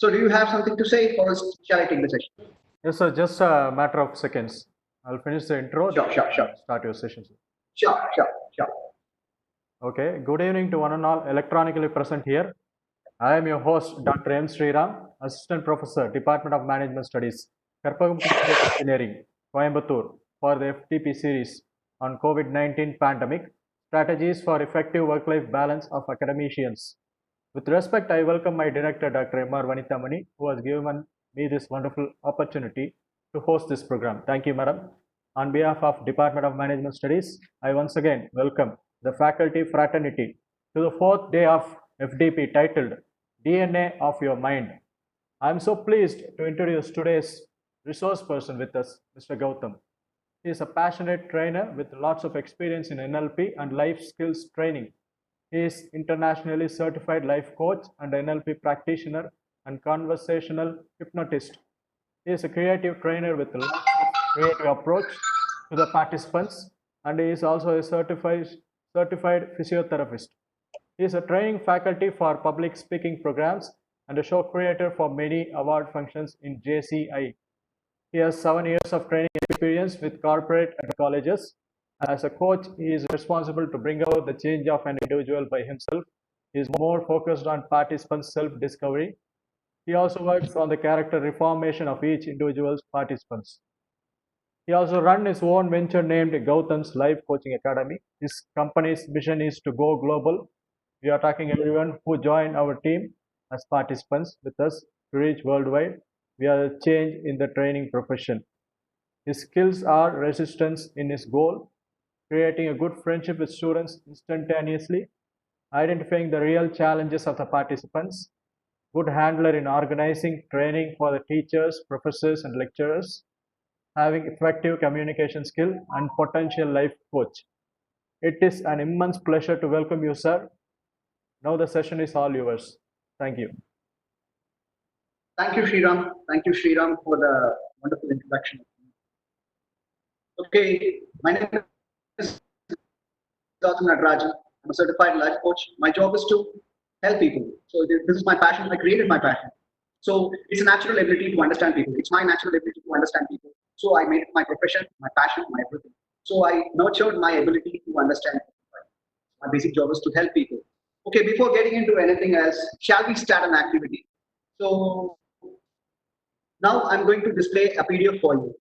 So do you have something to say, or shall I take the session? Yes, sir. Just a matter of seconds. I'll finish the intro. Sure. Start your session, sir. Sure. Okay. Good evening to one and all electronically present here. I am your host, Dr. M. Sriram, Assistant Professor, Department of Management Studies, Karpagam Engineering, Coimbatore, for the FTP series on COVID-19 pandemic, strategies for effective work-life balance of academicians. With respect, I welcome my director, Dr. M.R. Vanithamani, who has given me this wonderful opportunity to host this program. Thank you, madam. On behalf of Department of Management Studies, I once again welcome the faculty fraternity to the fourth day of FDP titled DNA of Your Mind. I am so pleased to introduce today's resource person with us, Mr. Gautam. He is a passionate trainer with lots of experience in NLP and life skills training. He is internationally certified life coach and NLP practitioner and conversational hypnotist. He is a creative trainer with lots of creative approach to the participants, and he is also a certified physiotherapist. He is a training faculty for public speaking programs and a show creator for many award functions in JCI. He has 7 years of training experience with corporate and colleges. As a coach, he is responsible to bring out the change of an individual by himself. He is more focused on participants' self-discovery. He also works on the character reformation of each individual's participants. He also runs his own venture named Gautam's Life Coaching Academy. His company's mission is to go global. We are talking everyone who join our team as participants with us to reach worldwide. We are a change in the training profession. His skills are resistance in his goal, creating a good friendship with students instantaneously, identifying the real challenges of the participants, good handler in organizing training for the teachers, professors, and lecturers, having effective communication skill, and potential life coach. It is an immense pleasure to welcome you, sir. Now the session is all yours. Thank you. Thank you, Sriram, for the wonderful introduction. Okay, my name is Gautam Natarajan. I'm a certified life coach. My job is to help people. So this is my passion. I created my passion. So it's a natural ability to understand people. It's my natural ability to understand people. So I made it my profession, my passion, my everything. So I nurtured my ability to understand people. My basic job is to help people. Okay, before getting into anything else, shall we start an activity? So now I'm going to display a PDF for you.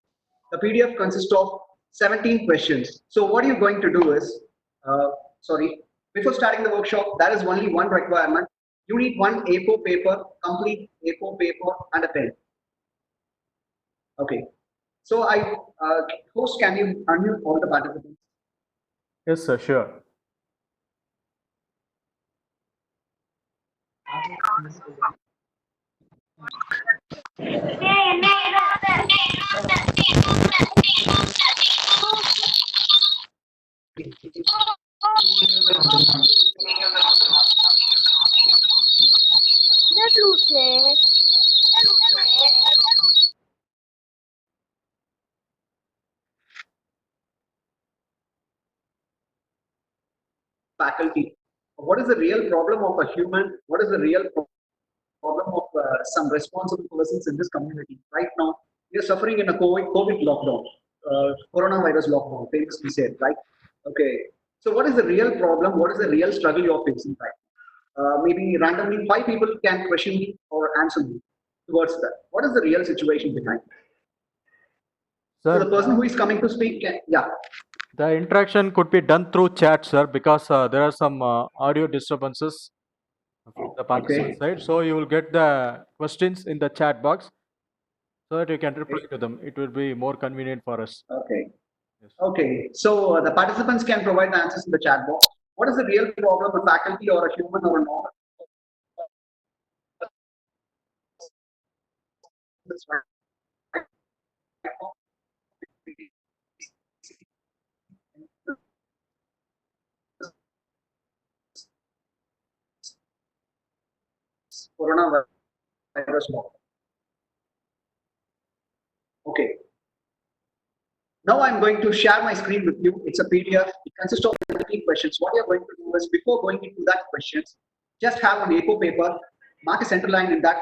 The PDF consists of 17 questions. So what you're going to do is, before starting the workshop, there is only one requirement. You need one A4 paper, complete A4 paper, and a pen. Okay. So host, can you unmute all the participants? Yes, sir, sure. Faculty. What is the real problem of a human? What is the real problem of some responsible persons in this community? Right now, we are suffering in a COVID lockdown, coronavirus lockdown, famously said, right? Okay. So what is the real problem? What is the real struggle you are facing right now? Maybe randomly 5 people can question me or answer me towards that. What is the real situation behind? Sir, so the person who is coming to speak can, yeah. The interaction could be done through chat, sir, because there are some audio disturbances from the participant side. So you will get the questions in the chat box so that you can reply to them. It will be more convenient for us. Okay. Yes. Okay. So the participants can provide the answers in the chat box. What is the real problem, a faculty or a human or not? Coronavirus law. Okay. Now I'm going to share my screen with you. It's a PDF. It consists of 17 questions. What you're going to do is, before going into that questions, just have an A4 paper, mark a center line in that.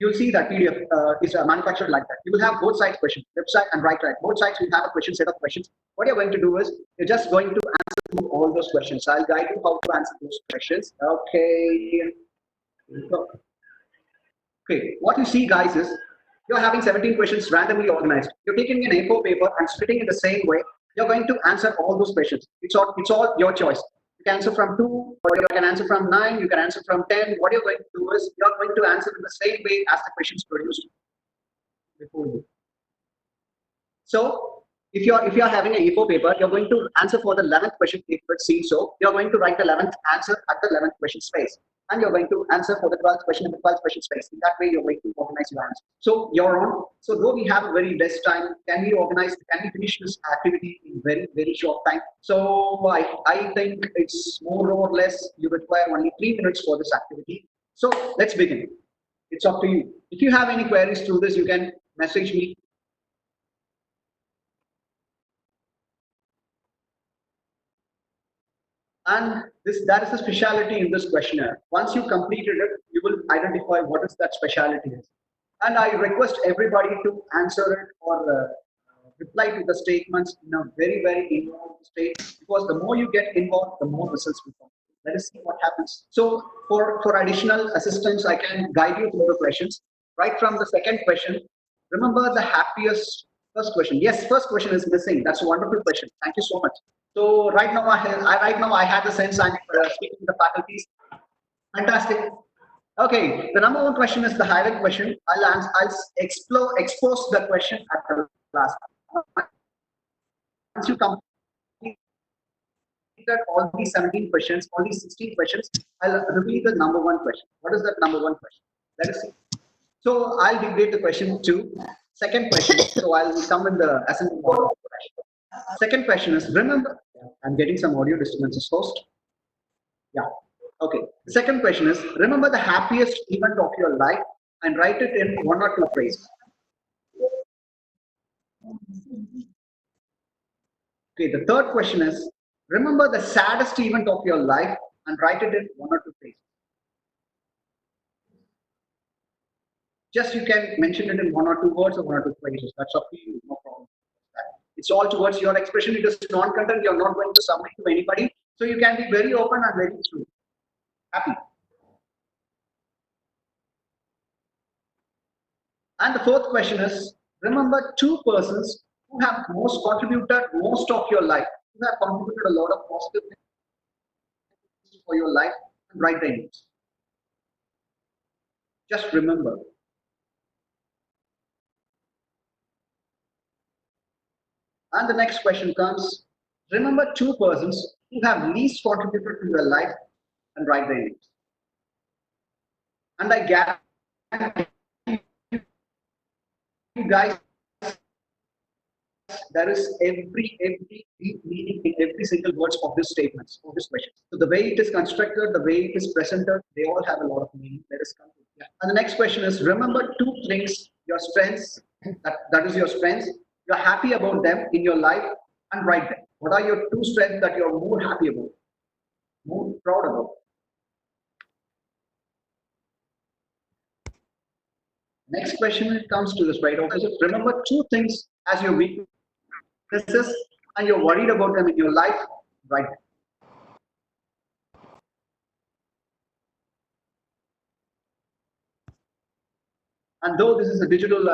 you'll see that PDF is manufactured like that. You will have both sides questions, left side and right side. Both sides will have a question set of questions. What you're going to do is you're just going to answer all those questions. I'll guide you how to answer those questions. Okay. Okay, what you see, guys, is you're having 17 questions randomly organized. You're taking an A4 paper and splitting in the same way. You're going to answer all those questions. It's all your choice. You can answer from 2, or you can answer from 9, you can answer from 10. What you're going to do is you're going to answer in the same way as the questions produced before you. So if you're having an A4 paper, you're going to answer for the 11th question if it's seen so. You're going to write the 11th answer at the 11th question space. And you're going to answer for the 12th question in the 12th question space. In that way, you're going to organize your answer. So you're on. So though we have a very less time, can we finish this activity in very, very short time? So I think it's more or less, you require only 3 minutes for this activity. So let's begin. It's up to you. If you have any queries through this, you can message me. And that is the speciality in this questionnaire. Once you completed it, you will identify what is that speciality is. And I request everybody to answer it or reply to the statements in a very, very involved state, because the more you get involved, the more results will come. Let us see what happens. So for additional assistance, I can guide you through the questions. Right from the second question, remember the happiest first question. Yes, first question is missing. That's a wonderful question. Thank you so much. So right now I had the sense I'm speaking to the faculties. Fantastic. Okay, the number one question is the highlight question. I'll expose the question at the last. Once you complete all these 17 questions, all these 16 questions, I'll reveal the number one question. What is that number one question? Let us see. So I'll degrade the question to second question. So I'll come in the ascending order. Second question is, remember, I'm getting some audio disturbances host. Yeah. Okay. The second question is, remember the happiest event of your life and write it in 1 or 2 phrases. Okay. The third question is, remember the saddest event of your life and write it in 1 or 2 phrases. Just you can mention it in 1 or 2 words or 1 or 2 phrases. That's up to you. No problem. It's all towards your expression. It is non-content. You're not going to submit to anybody. So you can be very open and very true. Happy. And the fourth question is, remember 2 persons who have contributed most of your life, who have contributed a lot of positive things for your life, and write their names. Just remember. And the next question comes, remember 2 persons who have least contributed to your life and write their names. And I guarantee you guys, there is every deep meaning in every single words of this statement, of this question. So the way it is constructed, the way it is presented, they all have a lot of meaning. Let us come to it. Yeah. And the next question is, remember 2 things, your strengths, that is your strengths, you're happy about them in your life, and write them. What are your 2 strengths that you're more happy about, more proud about? Next question comes to this right opposite. Remember 2 things as your weaknesses and you're worried about them in your life, write them. And though this is a digital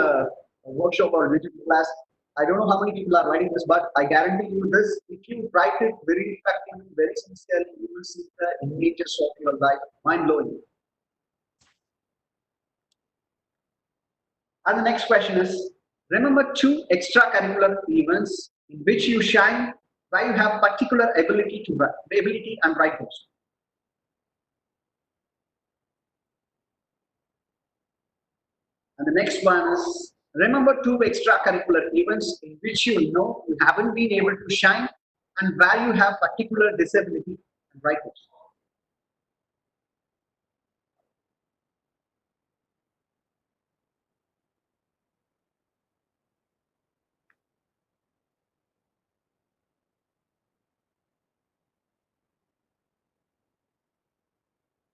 workshop or a digital class, I don't know how many people are writing this, but I guarantee you this, if you write it very effectively, very sincerely, you will see the images of your life, mind-blowing. And the next question is, remember 2 extracurricular events in which you shine, where you have particular ability and write those. And the next one is, remember 2 extracurricular events in which you know you haven't been able to shine and where you have particular disability and write those.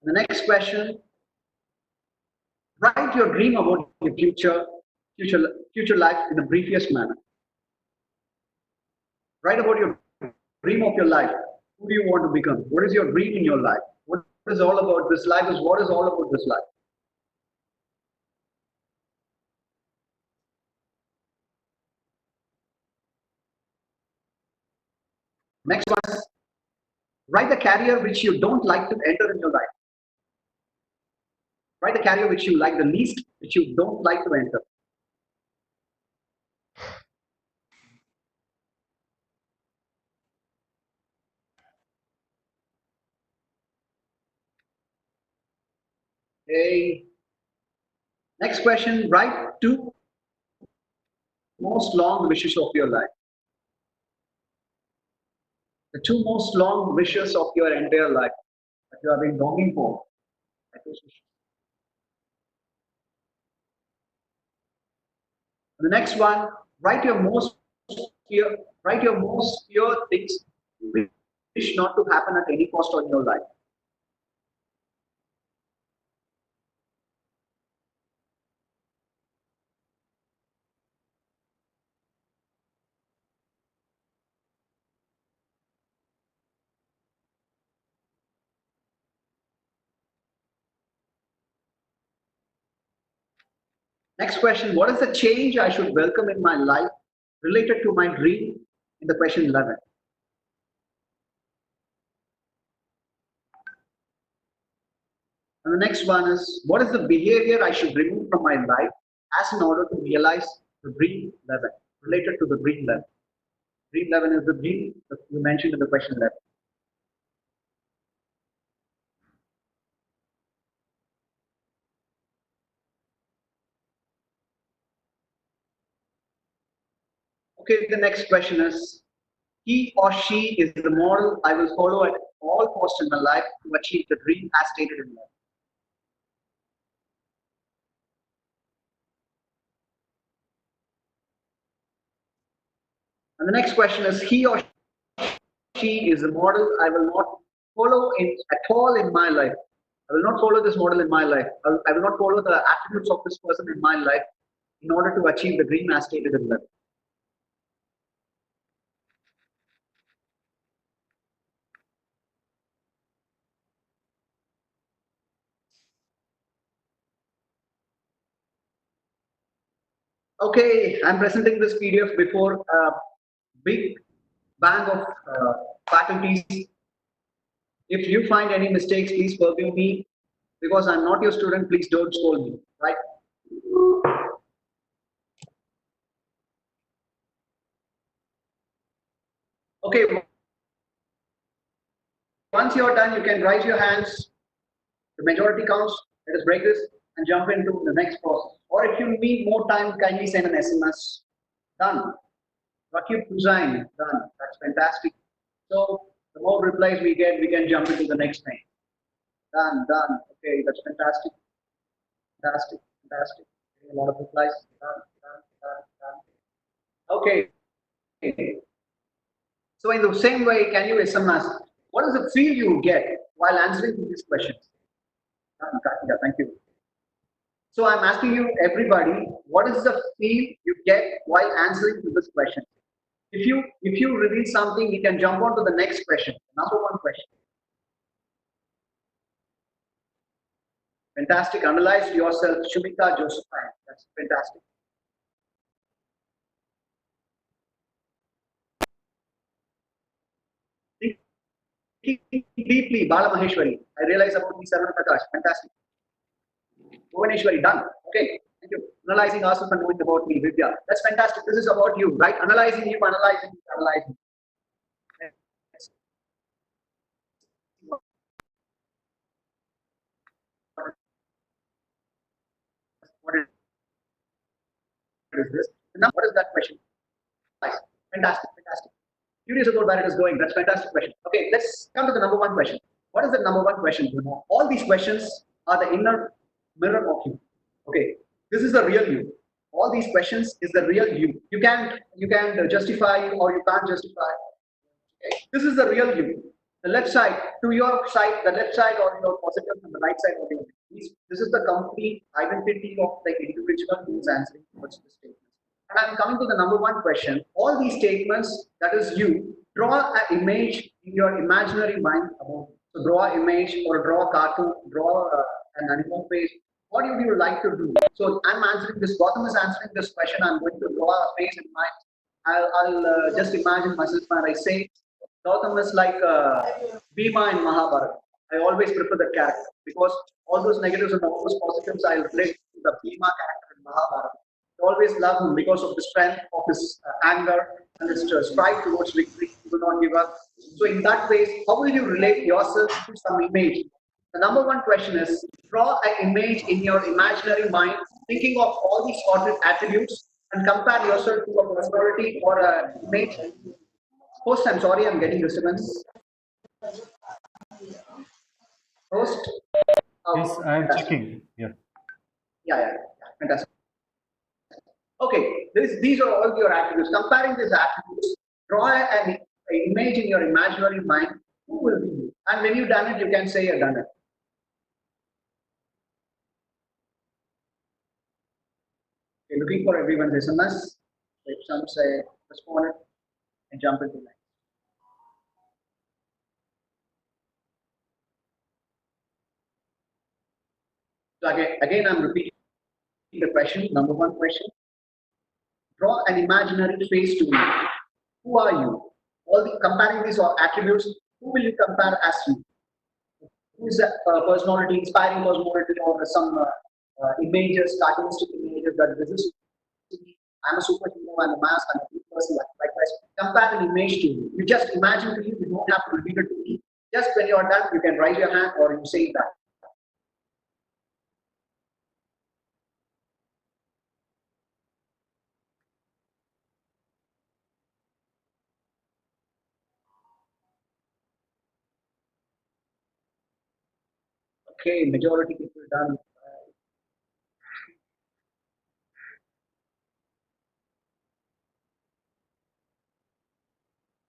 The next question, Write your dream about your future life in the briefest manner. Write about your dream of your life. Who do you want to become? What is your dream in your life? What is all about this life? Is what is all about this life? Next one is write the career which you don't like to enter in your life. Write the career which you like the least, which you don't like to enter. Okay. Next question, write two most long wishes of your life. The two most long wishes of your entire life that you have been longing for. The next one, write your most fear things you wish not to happen at any cost in your life. Next question, what is the change I should welcome in my life related to my dream in the question 11? And the next one is, what is the behavior I should remove from my life as in order to realize the dream 11, related to the dream 11? Dream 11 is the dream that you mentioned in the question 11. Okay, the next question is, he or she is the model I will follow at all costs in my life to achieve the dream as stated in life. And the next question is, he or she is the model I will not follow at all in my life. I will not follow this model in my life. I will not follow the attributes of this person in my life in order to achieve the dream as stated in life. Okay, I'm presenting this PDF before a big bang of faculties. If you find any mistakes, please forgive me. Because I'm not your student, please don't scold me, right? Okay, once you're done, you can raise your hands. The majority counts. Let us break this and jump into the next process. Or if you need more time, kindly send an SMS. Done. Rakib Hussain, done. That's fantastic. So the more replies we get, we can jump into the next thing. Done, done. Okay, that's fantastic. Fantastic, fantastic. A lot of replies. Done, done, done, done. Okay. So in the same way, can you SMS? What is the feel you get while answering these questions? Yeah, thank you. So I'm asking you, everybody, what is the feel you get while answering to this question? If you reveal something, we can jump on to the next question. Number one question. Fantastic. Analyze yourself, Shumita Josephine. That's fantastic. Deeply, Bala Maheshwari. I realize about me, Sarana Prakash. Fantastic. Bhuvaneshwari, done. Okay, thank you. Analyzing ourselves and knowing about me, Vidya. That's fantastic. This is about you, right? Analyzing you, analyzing you, analyzing. What is this? Now, what is that question? Fantastic, fantastic. Curious about where it is going. That's fantastic question. Okay, let's come to the number one question. What is the number one question? All these questions are the inner mirror of you. Okay, this is the real you. All these questions is the real you. You can justify or you can't justify. Okay? This is the real you. The left side to your side, the left side or your positive and the right side of your This is the complete identity of the individual who is answering towards the statements. And I'm coming to the number one question. All these statements, that is you, draw an image in your imaginary mind about it. So draw an image or draw a cartoon, draw an animal face. What would you like to do? So I'm answering this, Gautam is answering this question. I'm going to draw a face in mind. I'll just imagine myself when I say Gautam is like Bhima in Mahabharata. I always prefer that character because all those negatives and all those positives I relate to the Bhima character in Mahabharata. I always love him because of the strength of his anger and his strive towards victory. He will not give up. So, in that way, how will you relate yourself to some image? The number one question is draw an image in your imaginary mind, thinking of all these attributes, and compare yourself to a personality or an image. Host, I'm sorry, I'm getting disturbance. Host, Yes, I am fantastic. checking here. Yeah, fantastic. Okay, these are all your attributes. Comparing these attributes, draw an image in your imaginary mind. Who will be you? And when you've done it, you can say you've done it. Okay, looking for everyone's SMS. If some say responded and jump into line. So again, I'm repeating the question. Number one question: draw an imaginary face to me. Who are you? All the comparing these attributes. Who will you compare as you? Who is a personality, inspiring personality, or some images, cartoonistic images that this is me. I'm a superhero, I'm a mask, I'm a good person, likewise. Compare an image to you. You just imagine to you, you don't have to repeat it to me. Just when you're done, you can raise your hand or you say that. Okay, majority people done.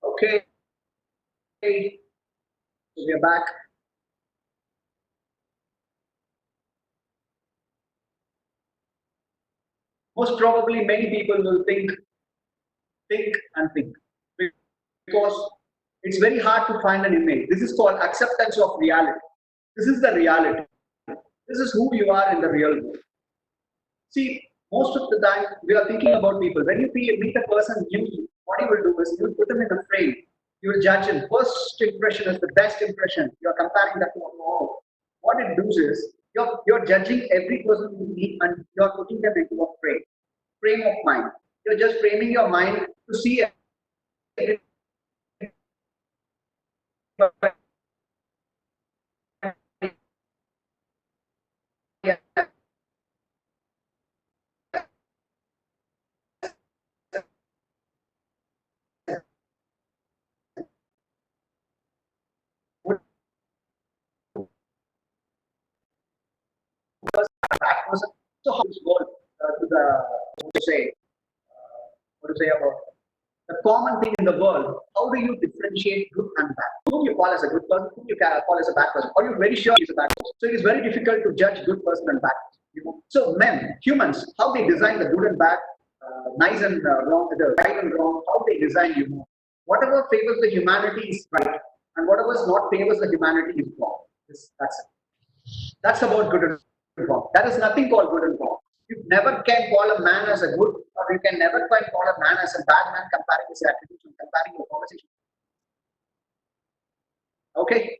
Okay, so we're back. Most probably, many people will think, and think because it's very hard to find an image. This is called acceptance of reality. This is the reality. This is who you are in the real world. See, most of the time we are thinking about people. When you meet a person new, what you will do is you will put them in a frame. You will judge him. First impression is the best impression. You are comparing that to a model. What it does is you're judging every person you meet and you're putting them into a frame of mind. You're just framing your mind to see every bad person. So how is world to the what to say what to say about the common thing in the world? How do you differentiate good and bad? Whom you call as a good person, whom you call as a bad person? Are you very sure he's a bad person? So it is very difficult to judge good person and bad person. So men, humans, how they design the good and bad, nice and wrong, the right and wrong, how they design whatever favors the humanity is right, and whatever is not favors the humanity is wrong. That's it. That's about good and wrong. There is nothing called good and wrong. You never can call a man as a good, or you can never can call a man as a bad man comparing his attributes and comparing your conversation. Okay?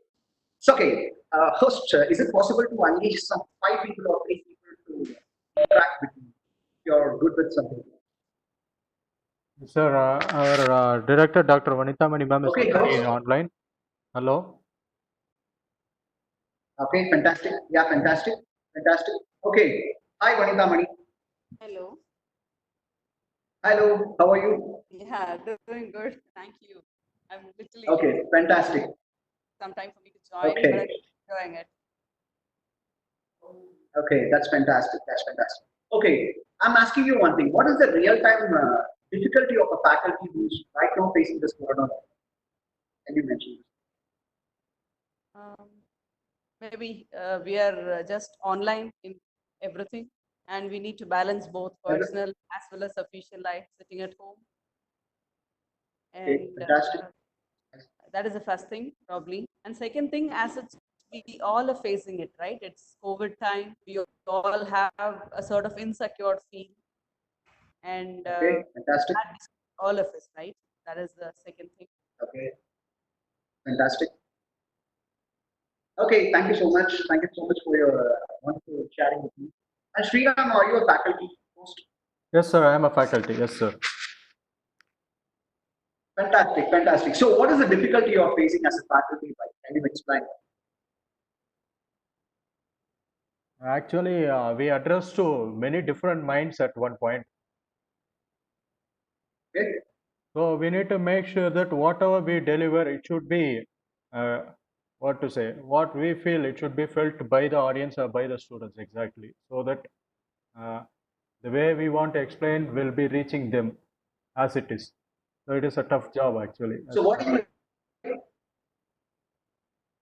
So, okay, host, is it possible to unleash some five people or three people to interact with you? You're good with something. Sir, our director, Dr. Vanitha Mani ma'am, is Okay, already host. online. Hello. Okay, fantastic. Yeah, fantastic. Fantastic. Okay. Hi, Vanita Mani. Hello. Hello. How are you? Yeah, doing good. Thank you. I'm literally Okay, fantastic. some time for me to join, but Okay. I'm enjoying it. Okay, that's fantastic. That's fantastic. Okay, I'm asking you one thing. What is the real-time difficulty of a faculty who's right now facing this corona? Can you mention? Um, maybe we are just online in everything, and we need to balance both personal as well as official life sitting at home. Okay, And fantastic. that is the first thing, probably. And second thing, as it's we all are facing it, right? It's COVID time. We all have a sort of insecure feel, and Okay, fantastic. that is all of us, right? That is the second thing. Okay, fantastic. Okay, thank you so much. Thank you so much for your wonderful sharing with me. And Sriram, are you a faculty host? Yes, sir. I am a faculty. Yes, sir. Fantastic, fantastic. So, what is the difficulty you are facing as a faculty? Can you explain? Actually, we address to many different minds at one point. Okay, So we need to make sure that whatever we deliver, it should be what to say, what we feel, it should be felt by the audience or by the students exactly, so that uh, the way we want to explain will be reaching them as it is. So it is a tough job actually. so what do you?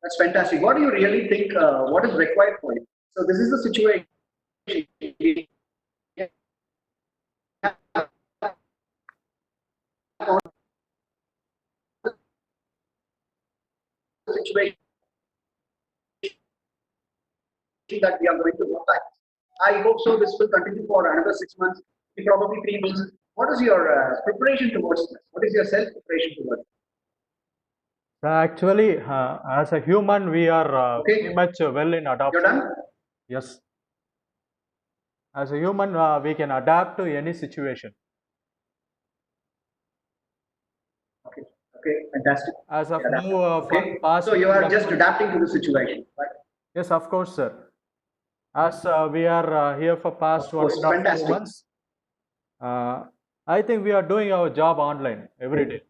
That's fantastic. What do you really think? What is required for you? So, this is the situation. Situation that we are going to work at. I hope so. This will continue for another 6 months, probably 3 months. What is your preparation towards this? What is your self preparation towards it? Actually, as a human, we are Okay. very much well in You're adoption. done? Yes. As a human, we can adapt to any situation. Okay. Okay. Fantastic. As of You're done. now, for Okay. past So you are couple of just months- adapting to the situation, right? Yes, of course, sir. As we are here for past Of course. 1.5 Fantastic. months, I think we are doing our job online every day.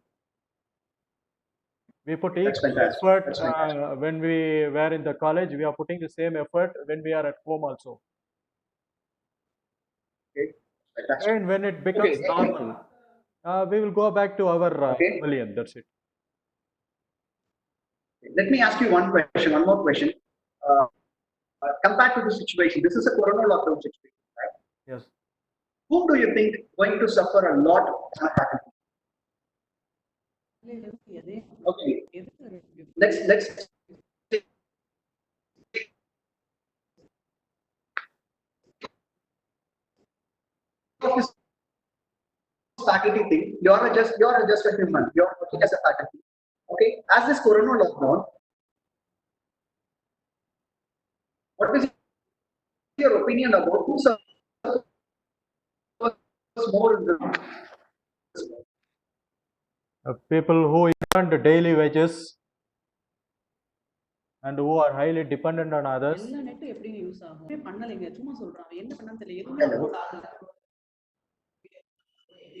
We put That's equal fantastic. effort That's fantastic. when we were in the college. We are putting the same effort when we are at home also. Okay. Fantastic. And when it becomes Okay. normal, we will go back to our Okay. pavilion. That's it. Let me ask you one question, one more question. Compared to the situation, this is a corona lockdown situation, right? Yes. Whom do you think going to suffer a lot on a faculty? Okay. Let's of this faculty thing. You're just a human. You're working as a faculty. Okay. As this corona lockdown, what is your opinion about who suffers more in the People who earn daily wages and who are highly dependent on others. எல்லா நெட்டும் எப்படி use ஆகும் பண்ணலைங்க சும்மா சொல்றான் அவன் என்ன பண்ணான்னு தெரியல எதுவுமே Hello. work ஆகல.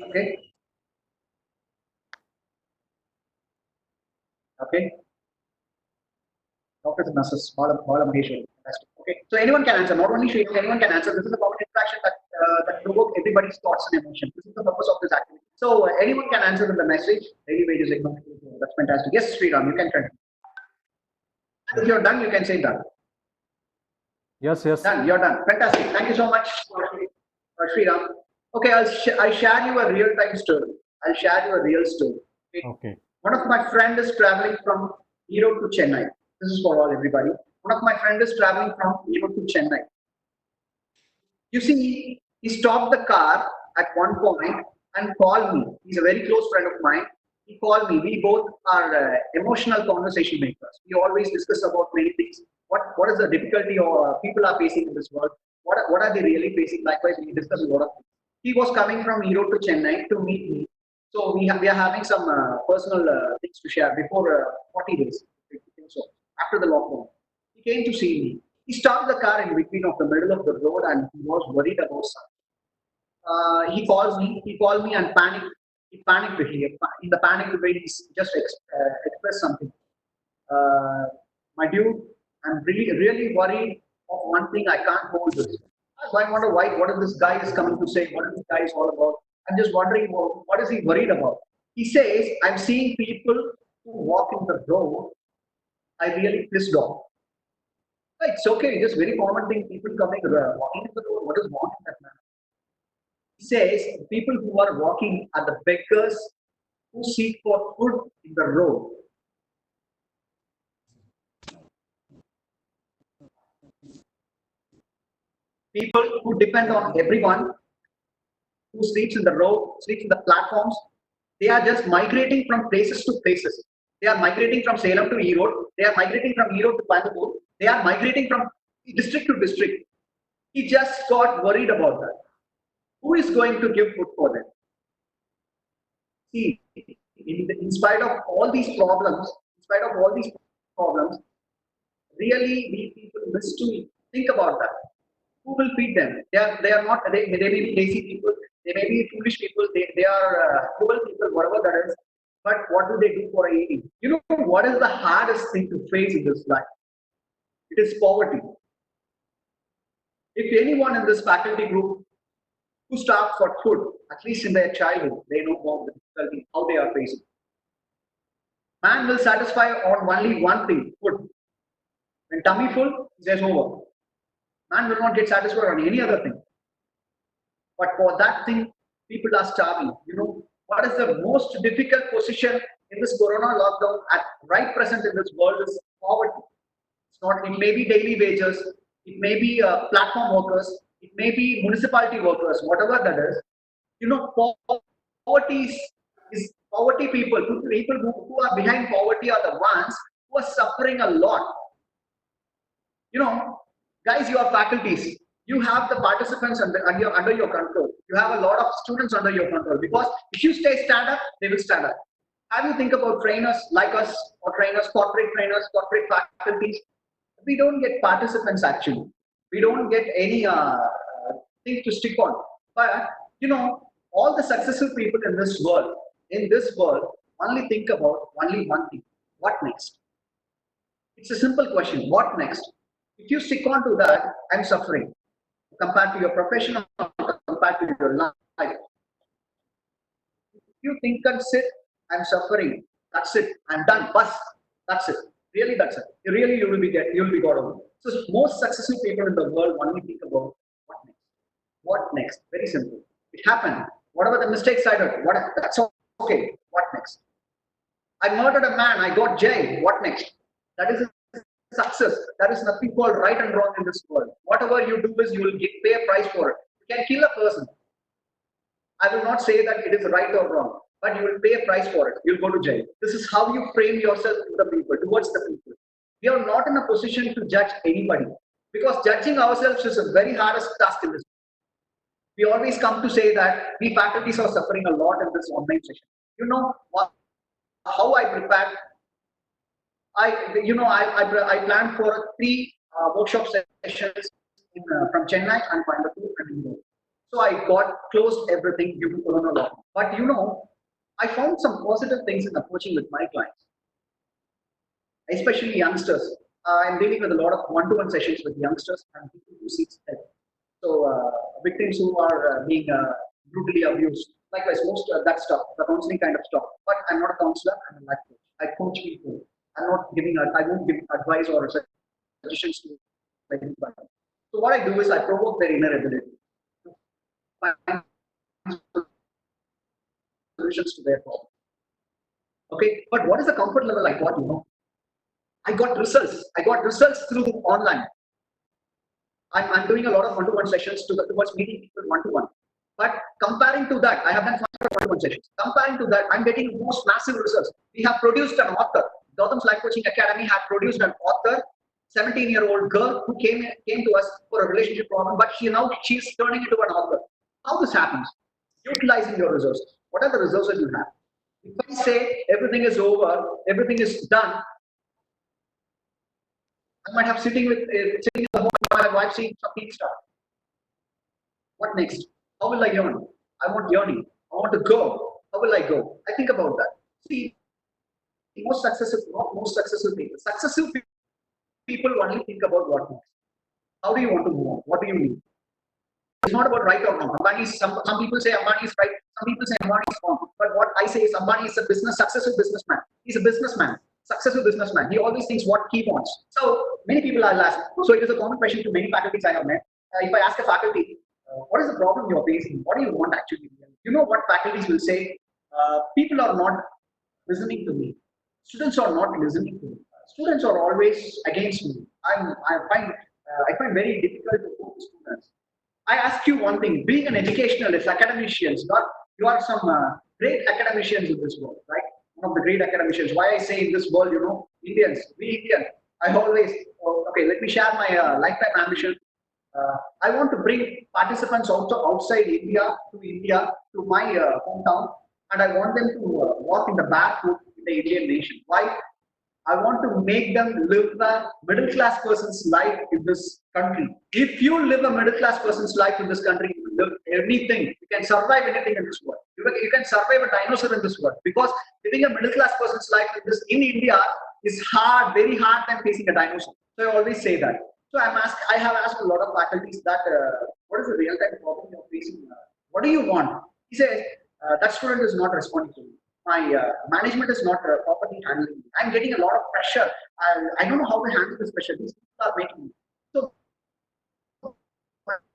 Okay. Okay. Doctors and nurses, Bala Maheshwari. Fantastic. Okay. So anyone can answer. Not only Shri, anyone can answer. This is about interaction that provoke everybody's thoughts and emotions. This is the purpose of this activity. So anyone can answer in the message. Daily wages, economic. That's fantastic. Yes, Sriram, you can continue. And if you're done, you can say done. Yes, yes. Done. You're done. Fantastic. Thank you so much, Sriram. Okay, I'll share you a real time story. I'll share you a real story. Okay. Okay. One of my friend is traveling from Europe to Chennai. This is for all everybody. One of my friend is traveling from Europe to Chennai. You see, he stopped the car at one point and called me. He's a very close friend of mine. He called me. We both are emotional conversation makers. We always discuss about many things. What is the difficulty or people are facing in this world? What are they really facing? Likewise, we discuss a lot of things. He was coming from Europe to Chennai to meet me. So we are having some personal things to share before 40 days. So after the lockdown, he came to see me. He stopped the car in between of the middle of the road and he was worried about something. He calls me. He called me and panicked. He panicked. In the panic way, he just expressed something. My dude, I'm really worried of one thing. I can't hold this. So I wonder what is this guy is coming to say? What is this guy is all about? I'm just wondering what is he worried about? He says, I'm seeing people who walk in the road. I really pissed off. It's okay. Just very common thing. People coming, walking in the road. What is wrong in that man? He says people who are walking are the beggars who seek for food in the road. People who depend on everyone, who sleeps in the road, sleeps in the platforms, they are just migrating from places to places. They are migrating from Salem to Erode. They are migrating from Erode to Coimbatore. They are migrating from district to district. He just got worried about that. Who is going to give food for them? See, in spite of all these problems, really we people miss to think about that. Who will feed them? They are not, they may be lazy people, they may be foolish people, they are cruel people, whatever that is. But what do they do for a living? You know what is the hardest thing to face in this life? It is poverty. If anyone in this faculty group who starve for food, at least in their childhood, they know about the difficulty, how they are facing. Man will satisfy on only one thing, food. When tummy full, there's over. Man will not get satisfied on any other thing. But for that thing, people are starving. You know, what is the most difficult position in this corona lockdown at right present in this world is poverty. It's not, it may be daily wages, it may be platform workers, it may be municipality workers, whatever that is. You know, poverty is poverty people who are behind poverty are the ones who are suffering a lot. You know, guys, you are faculties. You have the participants under your control. You have a lot of students under your control because if you stay stand up, they will stand up. Have you think about trainers like us or corporate faculties? We don't get participants actually. We don't get any thing to stick on. But you know, all the successful people in this world, only think about only one thing: what next? It's a simple question: what next? If you stick on to that, I'm suffering. Compared to your profession, compared to your life. If you think and sit, I'm suffering. That's it. I'm done. Bus. That's it. Really, that's it. Really, you will be got over. So most successful people in the world only think about what next. What next? Very simple. It happened. Whatever the mistakes I did, that's okay. What next? I murdered a man. I got jail. What next? That is success. There is nothing called right and wrong in this world. Whatever you do is you will pay a price for it. You can kill a person. I will not say that it is right or wrong, but you will pay a price for it. You'll go to jail. This is how you frame yourself to the people, towards the people. We are not in a position to judge anybody because judging ourselves is a very hardest task in this. We always come to say that we faculties are suffering a lot in this online session. You know how I prepared. I planned for 3 workshop sessions from Chennai and Coimbatore and Indore. So I got closed everything due to corona lockdown. But you know, I found some positive things in approaching with my clients, especially youngsters. I'm dealing with a lot of one-to-one sessions with youngsters and people who seek help. So victims who are being brutally abused. Likewise, most of that stuff, the counseling kind of stuff. But I'm not a counselor. I'm a life coach. I coach people. I won't give advice or suggestions to anybody. So what I do is I provoke their inner ability to find solutions to their problem. Okay, but what is the comfort level I got? You know, I got results. Through online. I'm doing a lot of one-to-one sessions towards meeting people one-to-one. But comparing to that, I have done 5 one-to-one sessions. Comparing to that, I'm getting most massive results. We have produced an author. Gautam's Life Coaching Academy have produced an author, 17-year-old girl who came to us for a relationship problem, but she's turning into an author. How this happens? Utilizing your resources. What are the resources you have? If I say everything is over, everything is done, I might have sitting in the home with my wife seeing something stuff. What next? How will I yearn? I want yearning. I want to go. How will I go? I think about that. See, most successful people only think about what next. How do you want to move on? What do you need? It's not about right or wrong. Some people say Ambani is right. Some people say Ambani is wrong. But what I say is Ambani is a successful businessman. He's a businessman. successful businessman. He always thinks what he wants. So many people are asked. So it is a common question to many faculties I have met. If I ask a faculty, what is the problem you're facing? What do you want actually? You know what faculties will say? People are not listening to me. Students are not listening to me. Students are always against me. I find very difficult to talk to students. I ask you one thing: being an educationalist, academicians, you are some great academicians in this world, right? One of the great academicians. Why I say in this world, Indians, we Indians. I always okay. Let me share my lifetime ambition. I want to bring participants also outside India to my hometown, and I want them to walk in the barefoot in the Indian nation. Why? I want to make them live a middle class person's life in this country. If you live a middle class person's life in this country, you will live anything. You can survive anything in this world. You can survive a dinosaur in this world, because living a middle class person's life in India is hard, very hard than facing a dinosaur. So I always say that. So I have asked a lot of faculties that what is the real time problem you're facing? What do you want? He says that student is not responding to me. My management is not properly handling me. I'm getting a lot of pressure. I don't know how to handle this pressure. These people are making me. So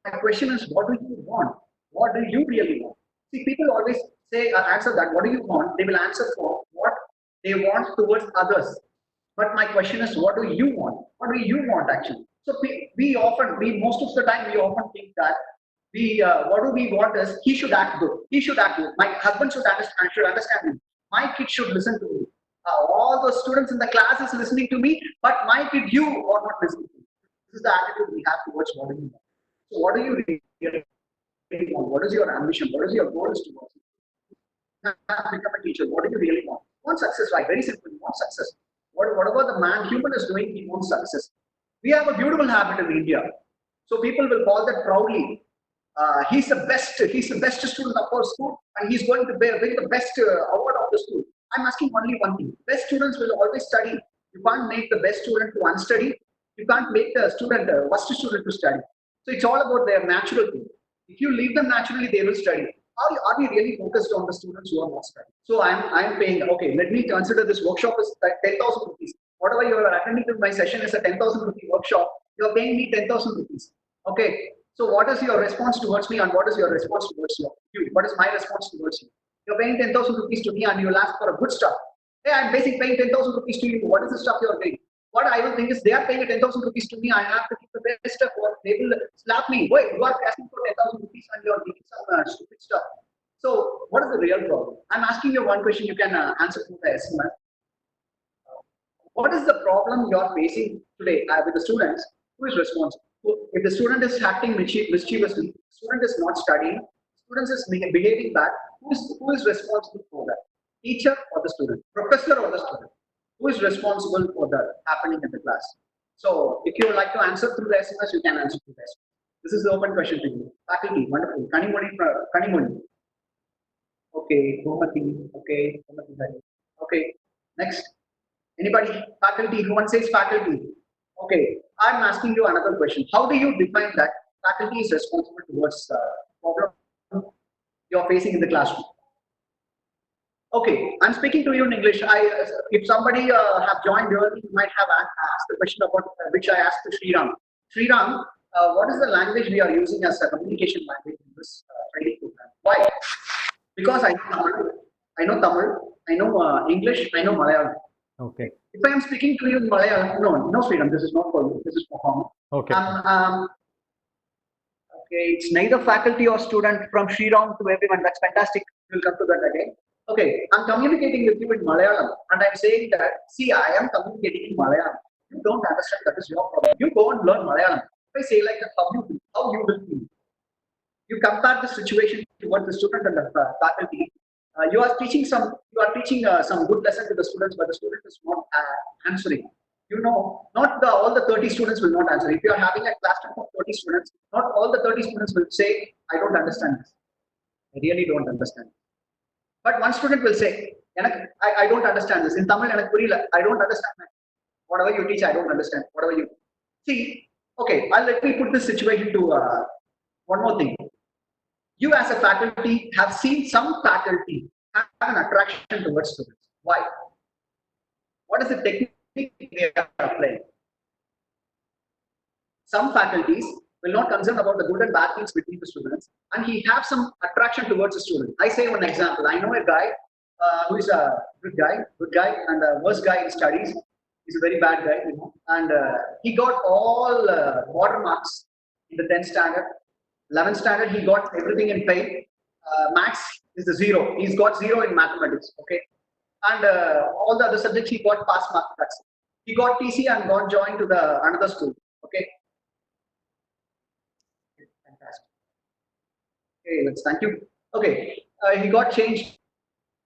my question is, what do you want? What do you really want? See, people always say answer that. What do you want? They will answer for what they want towards others. But my question is, what do you want? What do you want actually? So most of the time we often think that what do we want is he should act good. He should act good. My husband should understand me. My kid should listen to me. All the students in the class is listening to me, but my kid, you are not listening to me. This is the attitude we have towards what do you want. So what do you really want? What is your ambition? What is your goals towards it? Become a teacher. What do you really want? You want success, right? Very simple. You want success. Whatever the human is doing, he wants success. We have a beautiful habit in India. So people will call that proudly. He's the best student of our school, and he's going to bring the best award of the school. I'm asking only one thing: best students will always study. You can't make the best student to unstudy. You can't make the worst student to study. So it's all about their natural thing. If you leave them naturally, they will study. Are we really focused on the students who are not studying? So I'm paying. Okay, let me consider this workshop is 10,000 rupees. Whatever you are attending to my session is a 10,000 rupee workshop. You are paying me 10,000 rupees. Okay. So what is your response towards me, and what is your response towards you? What is my response towards you? You're paying 10,000 rupees to me, and you'll ask for a good stuff. Hey, I'm basically paying 10,000 rupees to you. What is the stuff you're paying? What I will think is they are paying 10,000 rupees to me. I have to keep the best stuff, or they will slap me. Wait, you are asking for 10,000 rupees and you're giving some stupid stuff. So what is the real problem? I'm asking you one question. You can answer through the SMS. What is the problem you're facing today with the students? Who is responsible? If the student is acting mischievously, student is not studying, student is behaving bad, who is responsible for that? Teacher or the student? Professor or the student? Who is responsible for that happening in the class? So if you would like to answer through the SMS, you can answer through the SMS. This is the open question to you. Faculty, wonderful. Kanimoni. Okay, Gomati. Okay, okay. Next. Anybody? Faculty. Who one says faculty? Okay. I'm asking you another question. How do you define that faculty is responsible towards problem you're facing in the classroom? Okay, I'm speaking to you in English. If somebody have joined early, you might have asked the question about which I asked to Sriram. Sriram, what is the language we are using as a communication language in this training program? Why? Because I know Tamil, I know English, I know Malayalam. Okay. If I am speaking to you in Malayalam, no, Sriram, this is not for you. This is for home. Okay. Okay, it's neither faculty or student, from Sriram to everyone. That's fantastic. We'll come to that again. Okay, I'm communicating with you in Malayalam, and I'm saying that, see, I am communicating in Malayalam. You don't understand, that is your problem. You go and learn Malayalam. If I say like that, how you will feel. You compare the situation towards the student and the faculty. You are teaching some good lesson to the students, but the student is not answering. Not all the 30 students will not answer. If you are having a classroom of 30 students, not all the 30 students will say, I don't understand this. I really don't understand. But one student will say, I don't understand this. In Tamil, I don't understand. Whatever you teach, I don't understand. Whatever you see. Okay, let me put this situation to one more thing. You as a faculty have seen some faculty have an attraction towards students. Why? What is the technique they are applying? Some faculties will not concern about the good and bad things between the students, and he have some attraction towards the student. I say one example. I know a guy who is a good guy, and a worst guy in studies. He's a very bad guy, and he got all water marks in the 10th standard. 11th standard, he got everything in paid. Max is the 0. He's got 0 in mathematics, okay? And all the other subjects he got pass marks. That's it. He got TC and got joined to the another school, okay? Fantastic. Okay, let's thank you. Okay, he got changed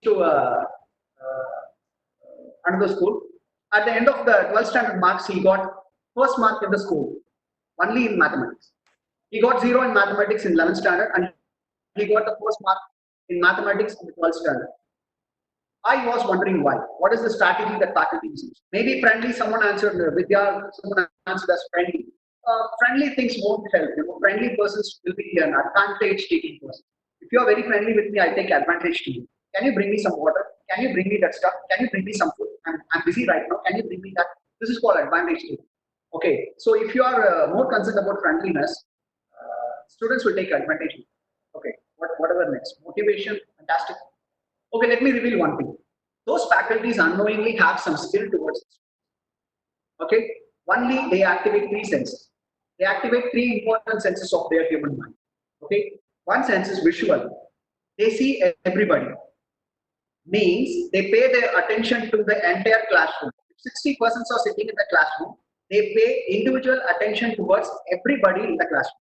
to another school. At the end of the 12th standard marks, he got first mark in the school, only in mathematics. He got 0 in mathematics in 11th standard, and he got the first mark in mathematics in the 12th standard. I was wondering why. What is the strategy that faculty uses? Maybe friendly, someone answered Vidya, someone answered as friendly. Friendly things won't help. Friendly persons will be an advantage taking person. If you are very friendly with me, I take advantage to you. Can you bring me some water? Can you bring me that stuff? Can you bring me some food? I'm busy right now. Can you bring me that? This is called advantage taking. Okay, so if you are more concerned about friendliness, students will take advantage of it. Okay, whatever next. Motivation, fantastic. Okay, let me reveal one thing. Those faculties unknowingly have some skill towards this. Okay, only they activate 3 senses. They activate 3 important senses of their human mind. Okay, one sense is visual. They see everybody. Means they pay their attention to the entire classroom. If 60 persons are sitting in the classroom, they pay individual attention towards everybody in the classroom.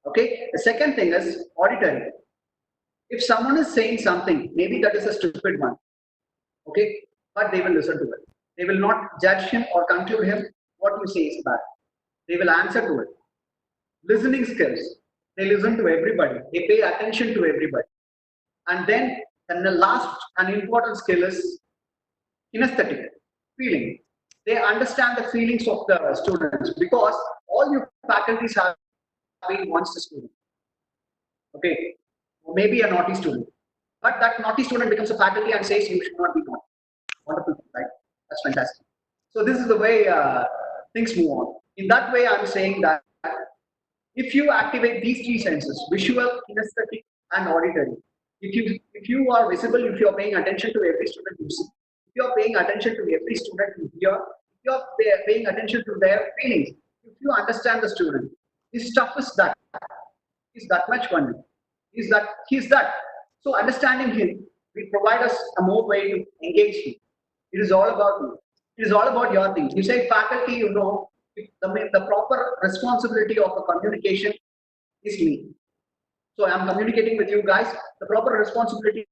Okay, the second thing is auditory. If someone is saying something, maybe that is a stupid one, okay, but they will listen to it. They will not judge him or conclude him what you say is bad. They will answer to it. Listening skills. They listen to everybody. They pay attention to everybody. And then the last and important skill is kinesthetic, feeling. They understand the feelings of the students because all your faculties have been once a student. Okay, maybe a naughty student, but that naughty student becomes a faculty and says you should not be naughty. Wonderful, right? That's fantastic. So this is the way things move on. In that way, I'm saying that if you activate these 3 senses, visual, kinesthetic, and auditory, if you are visible, if you are paying attention to every student you see, if you are paying attention to every student you hear, if you are paying attention to their feelings, if you understand the student, his stuff is that. He's that much funny. He's that. So understanding him will provide us a more way to engage him. It is all about you. It is all about your thing. You say faculty, the proper responsibility of the communication is me. So I'm communicating with you guys. The proper responsibility,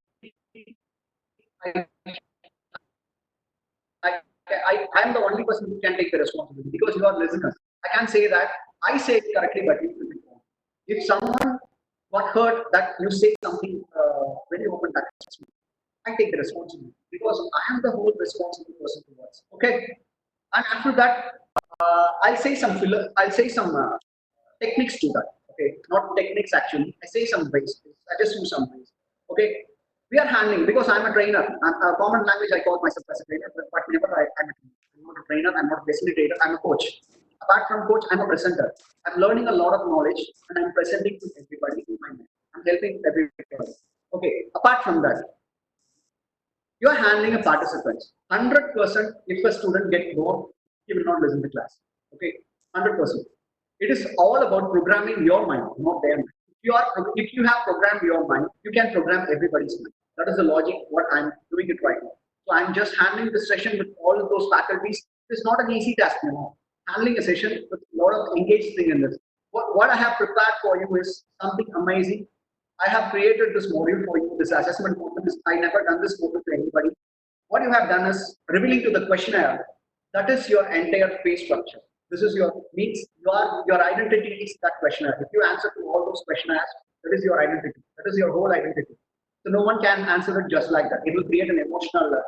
I'm the only person who can take the responsibility because you are listeners. I can't say that I say it correctly, but you will be wrong. If someone got hurt that you say something very open, that I take the responsibility because I am the whole responsible person towards. Okay, and after that, I'll say some techniques to that. Okay, not techniques actually. I say some ways. I just use some ways. Okay, we are handling because I'm a trainer. I'm a common language. I call myself as a trainer, but never I'm not a trainer. I'm not a facilitator. I'm a coach. Apart from coach, I'm a presenter. I'm learning a lot of knowledge and I'm presenting to everybody in my mind. I'm helping everybody. Okay, apart from that, you are handling a participant. 100% if a student gets bored, he will not listen to class. Okay, 100%. It is all about programming your mind, not their mind. If you have programmed your mind, you can program everybody's mind. That is the logic what I'm doing it right now. So I'm just handling the session with all of those faculties. It's not an easy task, handling a session with a lot of engaged thing in this. What I have prepared for you is something amazing. I have created this module for you, this assessment module. I never done this module to anybody. What you have done is revealing to the questionnaire. That is your entire phase structure. This is your identity is that questionnaire. If you answer to all those questionnaires, that is your identity. That is your whole identity. So no one can answer it just like that. It will create an emotional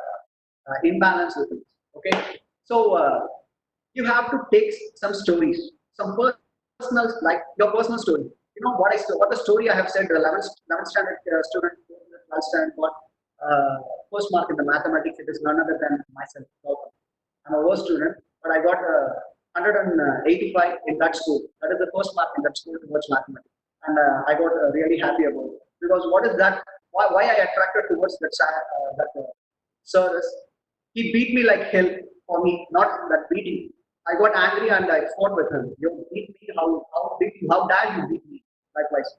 imbalance with it. Okay. So you have to take some stories, some personal, like your personal story. What the story I have said. The 11th standard student, 12th standard, first mark in the mathematics, it is none other than myself. I'm a worst student, but I got 185 in that school. That is the first mark in that school towards mathematics, and I got really happy about it because what is that? Why I attracted towards that sir is he beat me like hell for me, not that beating. I got angry and I fought with him. You beat me, how dare you beat me? Likewise.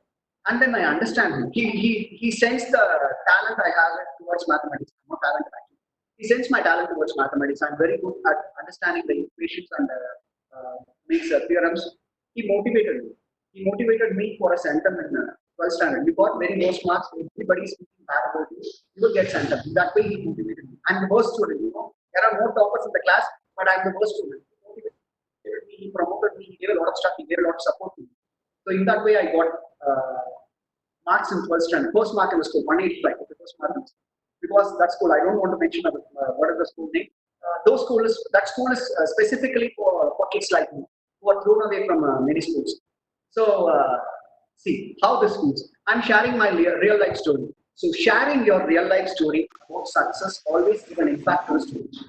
And then I understand him. He sensed the talent I have towards mathematics. I'm not talented actually. He sensed my talent towards mathematics. I'm very good at understanding the equations and makes theorems. He motivated me. He motivated me for a centum in 12th standard. You got very low marks. Everybody speaking bad about you. You will get centum. That way he motivated me. I'm the worst student. There are more toppers in the class, but I'm the worst student. He motivated me. He promoted me. He gave a lot of stuff. He gave a lot of support to me. So in that way, I got marks in 12th standard. First mark in the school, 185. The first mark in the school. Because that school, I don't want to mention what is the school name. That school is specifically for kids like me who are thrown away from many schools. So see how this feels. I'm sharing my real life story. So sharing your real life story about success always give an impact to the students.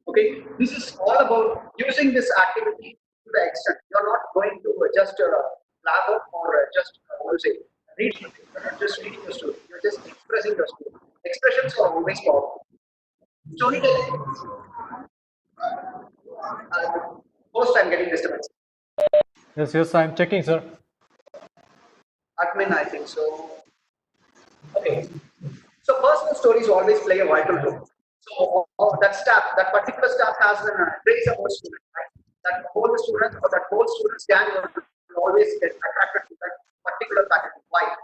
Okay, this is all about using this activity to the extent you're not going to just blab up or just what to say read. You're not just reading the story. You're just expressing the story. Expressions are always powerful. Storytelling. First, I'm getting disturbance. Yes, I'm checking, sir. Admin, I think so. Okay. So personal stories always play a vital role. So that particular staff has an trace about student, right? That whole student or that whole student's gang will always get attracted to that particular faculty. Why?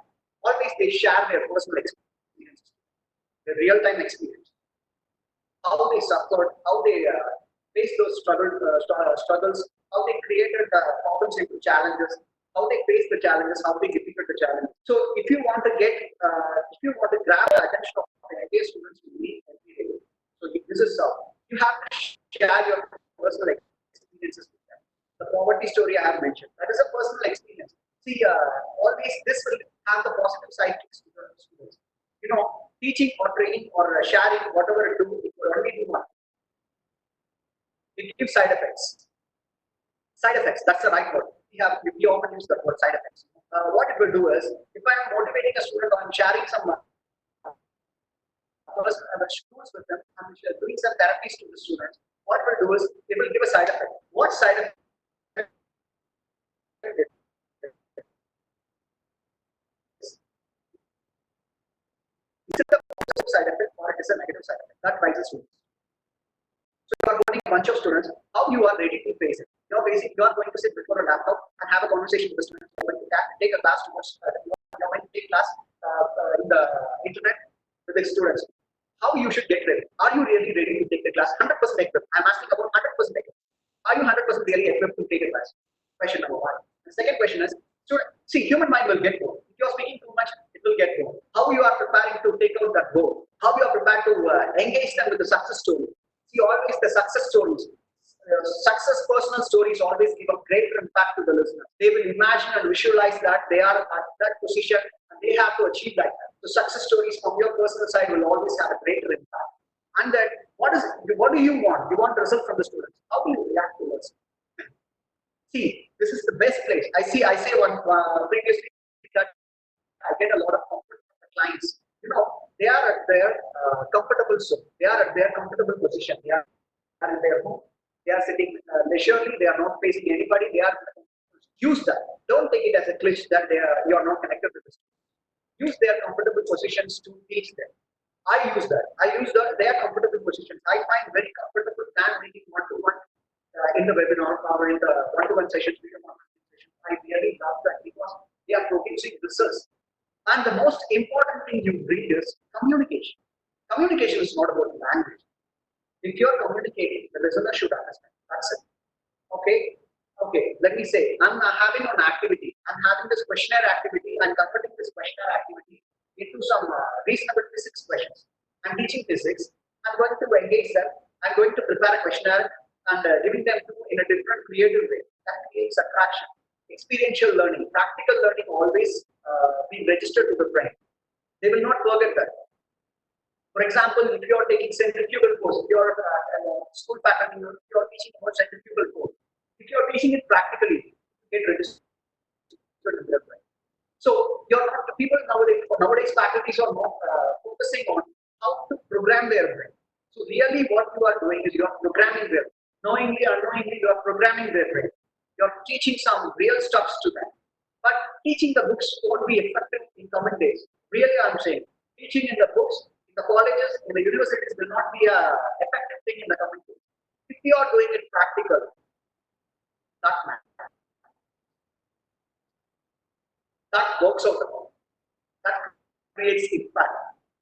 Always they share their personal experiences, their real-time experience, how they suffered, how they faced those struggles, how they created problems into challenges, how they faced the challenges, how they defeated the challenges. So if you want to grab the attention of the MBA students to meet MBA, so this is you have to share your personal experiences with them. The poverty story I have mentioned, that is a personal experience. See, always this will have the positive side to students. Teaching or training or sharing, whatever it do, it will only do one. It gives side effects. Side effects, that's the right word. We often use the word side effects. What it will do is, if I am motivating a student or I'm sharing some tools with them, I'm doing some therapies to the students, what it will do is, it will give a side effect. What side effect? Is it a positive side effect or it is a negative side effect? That rises students. So you are holding a bunch of students, how you are ready to face it. You are going to sit before a laptop and have a conversation with the students. You are going to take a class towards, you are going to take class in the internet with the students. How you should get ready? Are you really ready to take the class? 100% equipped. I'm asking about 100% equipped. Are you 100% really equipped to take a class? Question number one. The second question is, see, human mind will get bored. If you are speaking too much, it will get bored. How you are preparing to take out that board? How you are prepared to engage them with the success story? See, always the success stories, success personal stories always give a greater impact to the listener. They will imagine and visualize that they are at that position and they have to achieve that. The success stories from your personal side will always have a greater impact. And then, what do you want? You want result from the students. How do you react towards it? See, this is the best place. I say one previously that I get a lot of comfort from the clients. They are at their comfortable zone. They are at their comfortable position. They are in their home. They are sitting leisurely. They are not facing anybody. They are use that. Don't take it as a glitch that you are not connected with the student. Use their comfortable positions to teach them. I use that. I use their comfortable positions. I find very comfortable than reading one-to-one in the webinar or in the one-to-one sessions. I really love that because they are producing results. And the most important thing you read is communication. Communication is not about language. If you're communicating, the listener should understand. That's it. Okay. Let me say, I'm having an activity. I'm having this questionnaire activity. I'm converting this questionnaire activity into some reasonable physics questions. I'm teaching physics. I'm going to engage them. I'm going to prepare a questionnaire and giving them in a different creative way. That creates attraction. Experiential learning, practical learning always be registered to the brain. They will not forget that. For example, if you are taking centrifugal force, if you are school faculty, you are teaching about centrifugal force. If you are teaching it practically, you get registered in their brain. So you're not, the people nowadays faculties are not focusing on how to program their brain. So really what you are doing is you are programming them. Knowingly or unknowingly, you are programming their brain. You are teaching some real stuffs to them. But teaching the books won't be effective in coming days. Really, I'm saying teaching in the books, in the colleges, in the universities will not be a effective thing in the coming days. If you are doing it practical, that matters. That works out the problem. That creates impact.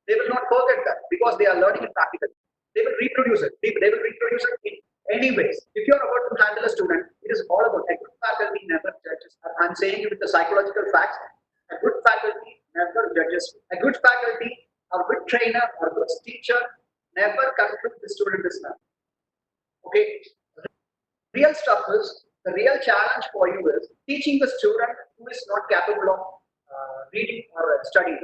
They will not forget that because they are learning it practically. They will reproduce it. They will reproduce it in any ways. If you are about to handle a student, it is all about a good faculty never judges. I'm saying it with the psychological facts. A good faculty never judges. A good faculty, a good trainer, or a good teacher never concludes the student is not. Okay. Real stuff is the real challenge for you is teaching the student who is not capable of reading or studying.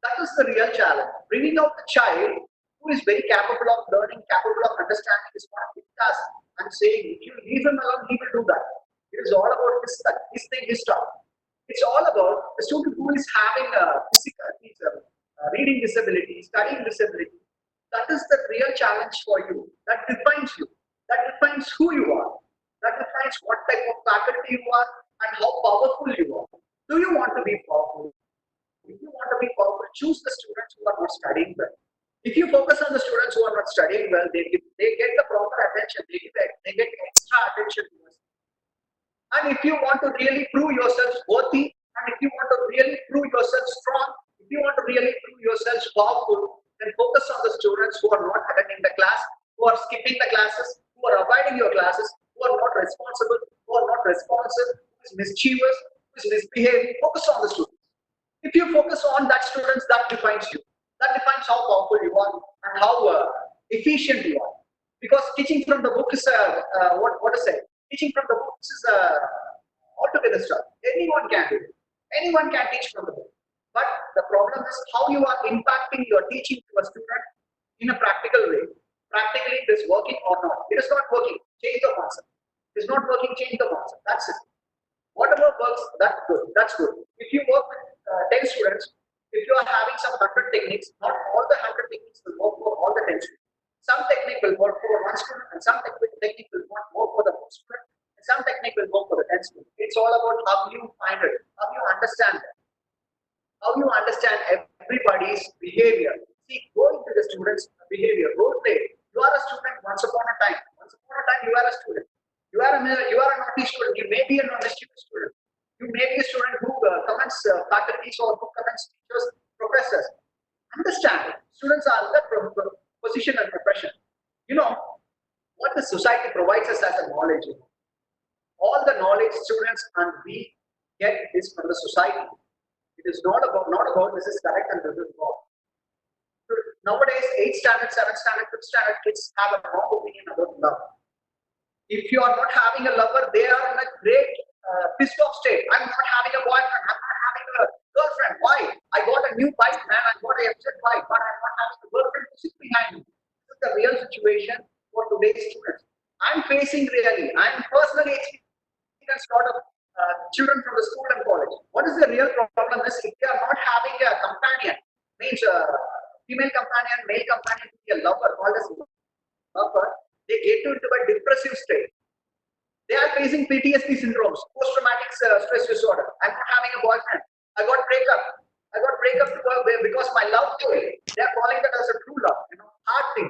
That is the real challenge. Bringing out the child who is very capable of learning, capable of understanding is not a big task. I'm saying if you leave him alone, he will do that. It is all about his thing, his stuff. It's all about the student who is having a physical, reading disability, studying disability. That is the real challenge for you. That defines you. That defines who you are. That defines what type of faculty you are and how powerful you are. Do you want to be powerful? If you want to be powerful, choose the students who are not studying well. If you focus on the students who are not studying well, they get the proper attention. They get extra attention to us. And if you want to really prove yourself worthy, and if you want to really prove yourself strong, if you want to really prove yourself powerful, then focus on the students who are not attending the class, who are skipping the classes, who are avoiding your classes, who are not responsible, who are not responsive, who is mischievous, who is misbehaving. Focus on the students. If you focus on that students, that defines you. That defines how powerful you are and how efficient you are. Because teaching from the book is what to say? Teaching from the books is altogether stuff. Anyone can do it. Anyone can teach from the book. But the problem is how you are impacting your teaching to a student in a practical way. Practically, it is working or not. It is not working. Change the concept. It is not working. Change the concept. That's it. Whatever works, that's good. That's good. If you work with 10 students, if you are having some 100 techniques, not all the 100 techniques will work for all the 10 students. Some technique will work for one student, and some technique will not work for the one student, and some technique will work for the 10 students. It's all about how you find it, how you understand it, how you understand everybody's behavior. See, go into the student's behavior, role play. You are a student once upon a time. Once upon a time, you are a student. You are a naughty student. You may be a mischievous student. You may be a student who comments faculties or who comments teachers, professors. Understand it. Students are in that position and profession. You know, what the society provides us as a knowledge. All the knowledge students and we get is from the society. It is not about this is correct and this is wrong. Nowadays, 8th standard, 7th standard, 5th standard kids have a wrong opinion about love. If you are not having a lover, they are in a great pissed off state. I'm not having a boyfriend. I'm not having a girlfriend. Why? I got a new bike, man. I got a upset bike, but I'm not having a girlfriend to sit behind me. This is the real situation for today's students. I'm facing really. I'm personally experienced a lot of children from the school and college. What is the real problem is if they are not having a companion, means female companion, male companion to be a lover, called as lover, they get into a depressive state. They are facing PTSD syndromes, post-traumatic stress disorder. I'm not having a boyfriend. I got breakup. Because my love story. They are calling that as a true love. Hard thing.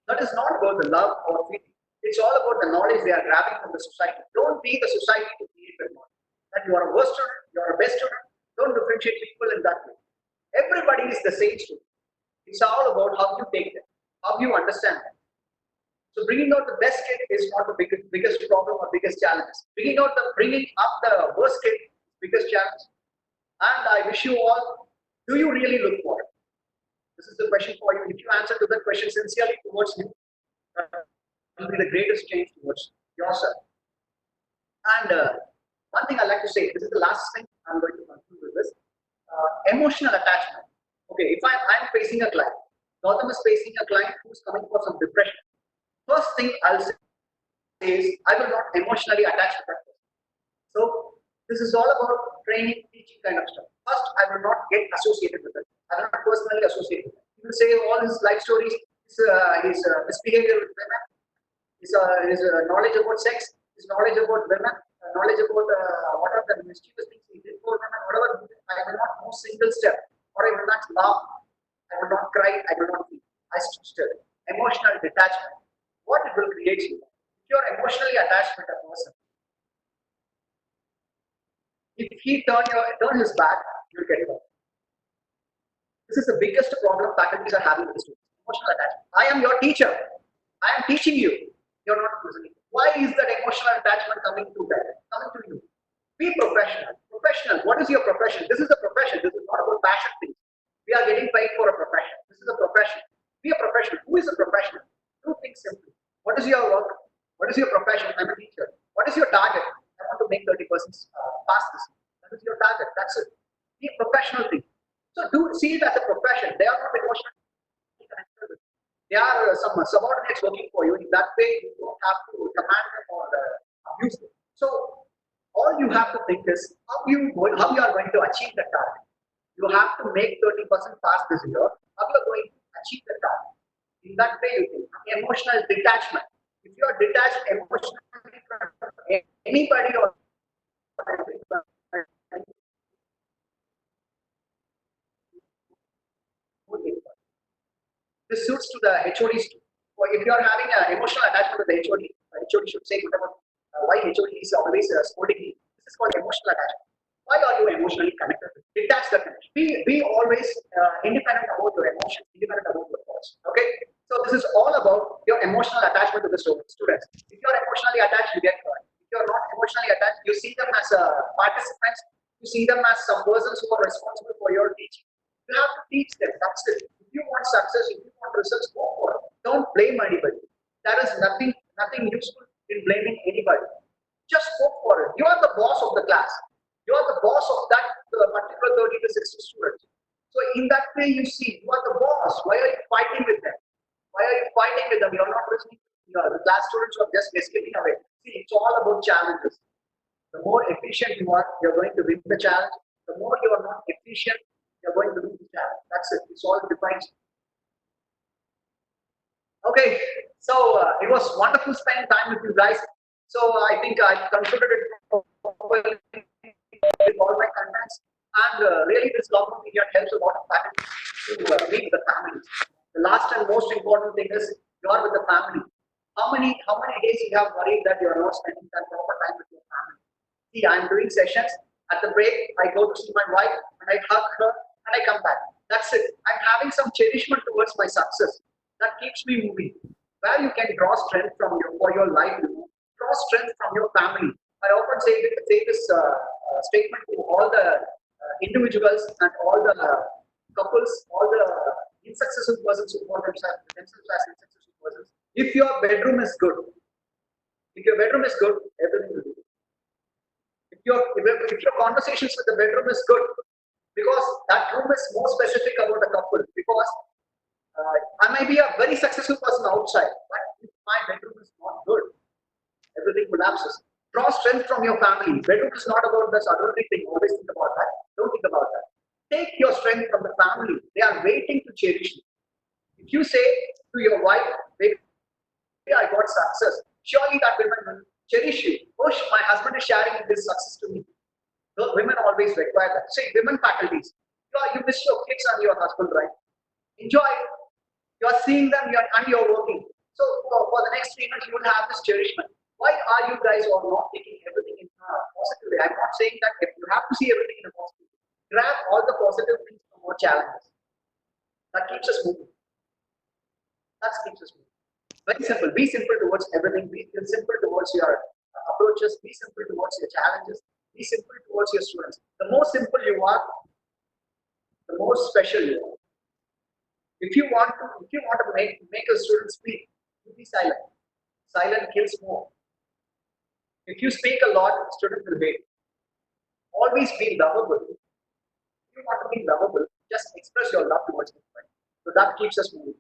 That is not about the love or feeling. It's all about the knowledge they are grabbing from the society. Don't be the society to create the knowledge. That you are a worst student, you are a best student. Don't differentiate people in that way. Everybody is the same student. It's all about how you take them, how you understand them. So bringing out the best kid is not the biggest problem or biggest challenge. Bringing up the worst kid is the biggest challenge. And I wish you all, do you really look for it? This is the question for you. If you answer to that question sincerely towards you, that will be the greatest change towards yourself. And one thing I like to say, this is the last thing I'm going to conclude with this. Emotional attachment. Okay, if I'm facing a client, Gautam is facing a client who's coming for some depression. First thing I'll say is I will not emotionally attach to that person. So this is all about training, teaching kind of stuff. First, I will not get associated with it. I will not personally associate with it. He will say all his life stories, his misbehavior with women, his knowledge about sex, his knowledge about women, knowledge about what are the mischievous things he did for women, whatever. I will not move single step, or I will not laugh, I will not cry, I will not feel. I stood still. Emotional detachment. What it will create you? If you are emotionally attached with a person, if he turn his back, you'll get hurt. This is the biggest problem faculties are having with students. Emotional attachment. I am your teacher. I am teaching you. You're not listening. Why is that emotional attachment coming to that? Coming to you? Be professional. Professional. What is your profession? This is a profession. This is not about passion things. We are getting paid for a profession. This is a profession. Be a professional. Who is a professional? Do things simply. What is your work? What is your profession? I'm a teacher. What is your target? I want to make 30% pass this. That is your target. That's it. Be a professional thing. So do see it as a profession. They are not emotionally connected with it. They are some subordinates working for you. In that way, you don't have to command them or abuse them. So all you have to think is how you are going to achieve the target. You have to make 30% pass this year. How you are going to achieve the target. In that way, you think emotional detachment. If you are detached emotionally from anybody or this suits to the HODs too. Or if you are having an emotional attachment with the HOD, the HOD should say whatever, why HOD is always scolding me. This is called emotional attachment. Why are you emotionally connected? Detach the connection. Be always independent about your emotions, independent about your thoughts. Okay? So this is all about your emotional attachment to the students. If you are emotionally attached, you get hurt. If you are not emotionally attached, you see them as participants. You see them as some persons who are responsible for your teaching. You have to teach them. That's it. If you want success, if you want results, go for it. Don't blame anybody. There is nothing useful in blaming anybody. Just go for it. You are the boss of the class. You are the boss of that particular 30 to 60 students. So in that way, you see, you are the boss. Why are you fighting with them? Why are you fighting with them? You're not listening. The class students are just escaping away. See, it's all about challenges. The more efficient you are, you're going to win the challenge. The more you are not efficient, you're going to lose the challenge. That's it. It's all defines. Okay, so it was wonderful spending time with you guys. So I think I concluded it with all my contents. And really, this lockdown period helps a lot of faculty to meet the families. The last and most important thing is you are with the family. How many days you have worried that you are not spending that proper time with your family? See, I'm doing sessions. At the break, I go to see my wife and I hug her and I come back. That's it. I'm having some cherishment towards my success. That keeps me moving. Where you can draw strength from for your life, draw strength from your family. I often say this statement to all the individuals and all the couples, all the unsuccessful persons who call themselves as unsuccessful persons. If your bedroom is good, everything will be good. If your conversations with the bedroom is good, because that room is more specific about the couple. Because I may be a very successful person outside, but if my bedroom is not good, everything collapses. Draw strength from your family. Bedroom is not about this adultery thing. Always think about that. Don't think about that. Take your strength from the family. They are waiting to cherish you. If you say to your wife, baby, I got success, surely that woman will cherish you. Oh, my husband is sharing this success to me. The women always require that. Say, women faculties, you miss your kids and your husband, right? Enjoy. You are seeing them and you're working. So for the next 3 months, you will have this cherishment. Why are you guys all not taking everything in a positive way? I'm not saying that if you have to see everything in a positive way. Grab all the positive things from more challenges. That keeps us moving. That keeps us moving. Very simple. Be simple towards everything. Be simple towards your approaches. Be simple towards your challenges. Be simple towards your students. The more simple you are, the more special you are. If you want to make a student speak, you be silent. Silent kills more. If you speak a lot, student will wait. Always be lovable. If you want to be lovable, just express your love towards them. So that keeps us moving.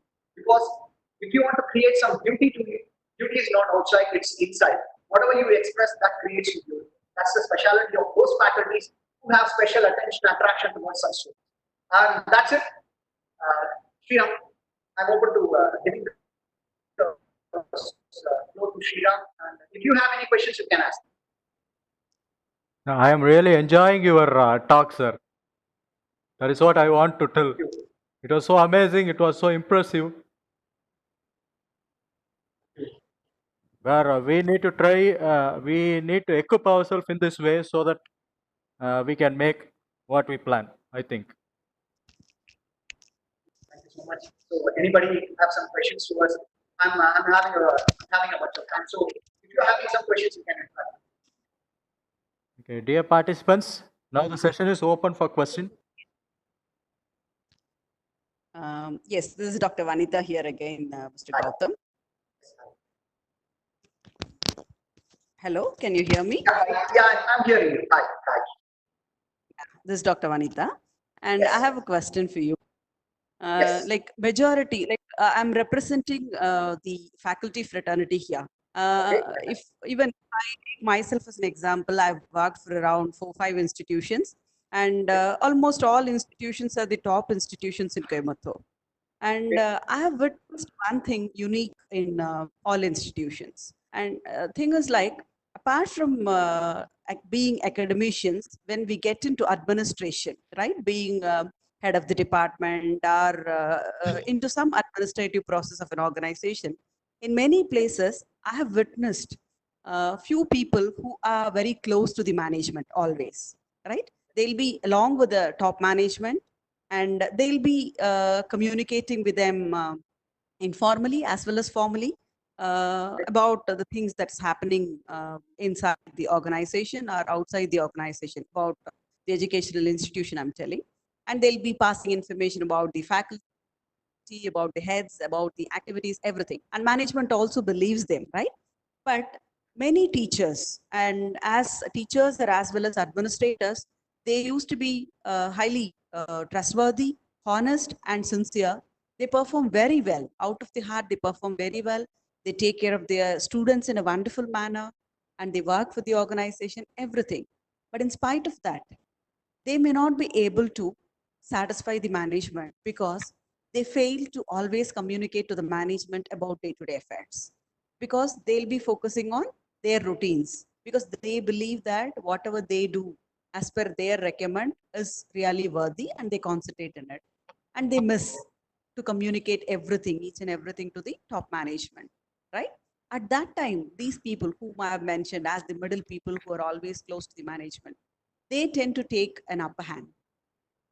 create some beauty to you. Beauty is not outside, it's inside. Whatever you express, that creates you beauty. That's the speciality of those faculties who have special attention, attraction towards such students. And that's it. Sriram, I'm open to giving the floor to Sriram. And if you have any questions, you can ask. I am really enjoying your talk, sir. That is what I want to tell. Thank you. It was so amazing. It was so impressive. Where we need to try, we need to equip ourselves in this way so that we can make what we plan, I think. Thank you so much. So, anybody have some questions to us? I'm having a bunch of time. So, if you're having some questions, you can interact. Okay, dear participants, now the session is open for question. Yes, this is Dr. Vanita here again, Mr. Hi. Gautam. Hello, can you hear me? Yeah, I'm hearing you. Hi. This is Dr. Vanita, and Yes. I have a question for you. Yes. Like majority, like I'm representing the faculty fraternity here. Okay. If even I take myself as an example, I've worked for around 4-5 institutions, and almost all institutions are the top institutions in Coimbatore. And I have witnessed one thing unique in all institutions. And thing is like, apart from being academicians, when we get into administration, right, being head of the department or into some administrative process of an organization, in many places, I have witnessed few people who are very close to the management always, right? They'll be along with the top management, and they'll be communicating with them informally as well as formally about the things that's happening inside the organization or outside the organization, about the educational institution, I'm telling. And they'll be passing information about the faculty, about the heads, about the activities, everything. And management also believes them, right? But many teachers, and as teachers or as well as administrators, they used to be highly trustworthy, honest, and sincere. They perform very well. Out of the heart, they perform very well. They take care of their students in a wonderful manner, and they work for the organization, everything. But in spite of that, they may not be able to satisfy the management because they fail to always communicate to the management about day-to-day affairs, because they'll be focusing on their routines, because they believe that whatever they do as per their recommend is really worthy, and they concentrate in it, and they miss to communicate everything, each and everything, to the top management, right? At that time, these people whom I have mentioned as the middle people who are always close to the management, they tend to take an upper hand,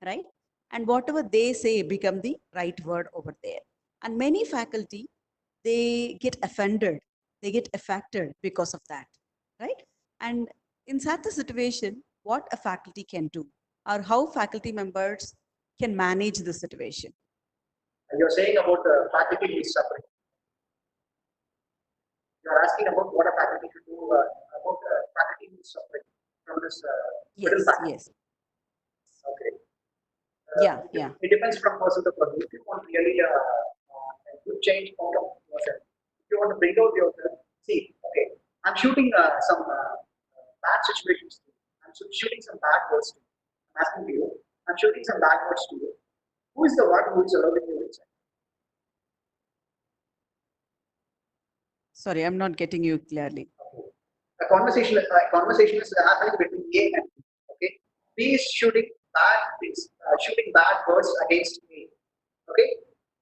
right? And whatever they say become the right word over there. And many faculty, they get offended, they get affected because of that, right? And in such a situation, what a faculty can do, or how faculty members can manage the situation. And you're saying about the faculty is suffering. You're asking about what a faculty should do about faculty who is suffering from this middle Yes, faculty. yes. Okay. Yeah. It depends from person to person. If you want really a good change out of yourself, if you want to bring out yourself, see, okay, I'm shooting some bad situations to you. I'm shooting some bad words to you. I'm asking you, I'm shooting some bad words to you. Who is the one who is allowing you inside? Sorry, I'm not getting you clearly. Okay. A conversation is happening between A and B. Okay, B is shooting bad things, shooting bad words against A. Okay,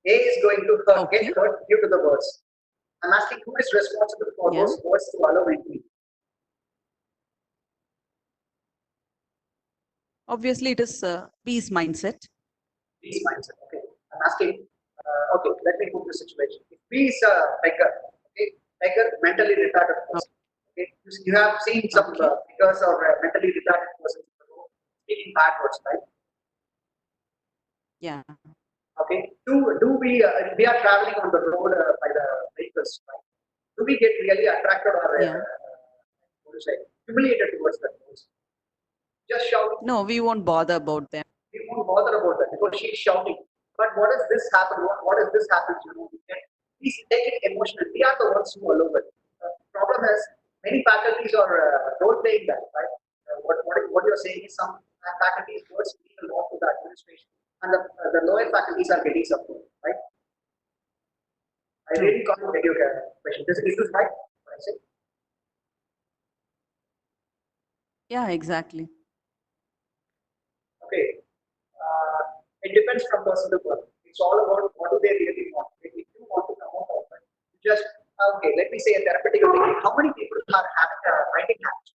A is going to get hurt due to the words. I'm asking who is responsible for those words to allow in B. Obviously, it is B's mindset. B's mindset. Okay, I'm asking. Okay, let me put the situation. If B is a beggar, okay, beggar, mentally retarded person. Okay, you have seen some beggars or mentally retarded persons speaking bad words, right? Yeah. Okay. Do we are traveling on the road by the vehicles, right? Do we get really attracted or what to say, humiliated towards that person? Just shouting. No, we won't bother about them. We won't bother about that because she's shouting. But what does this happen? What does this happen? You know, please take it emotionally. We are the ones who allow it. Problem is, many faculties are role playing that, right? What you're saying is some faculties words mean a lot to the administration, and the lower faculties are getting support, right? I True. really can't get your question. Is this right? What I say? Yeah, exactly. Okay. It depends from person to person. It's all about what do they really want. If you want to come out of it, you just okay. Let me say a therapeutic technique. How many people are having writing habits?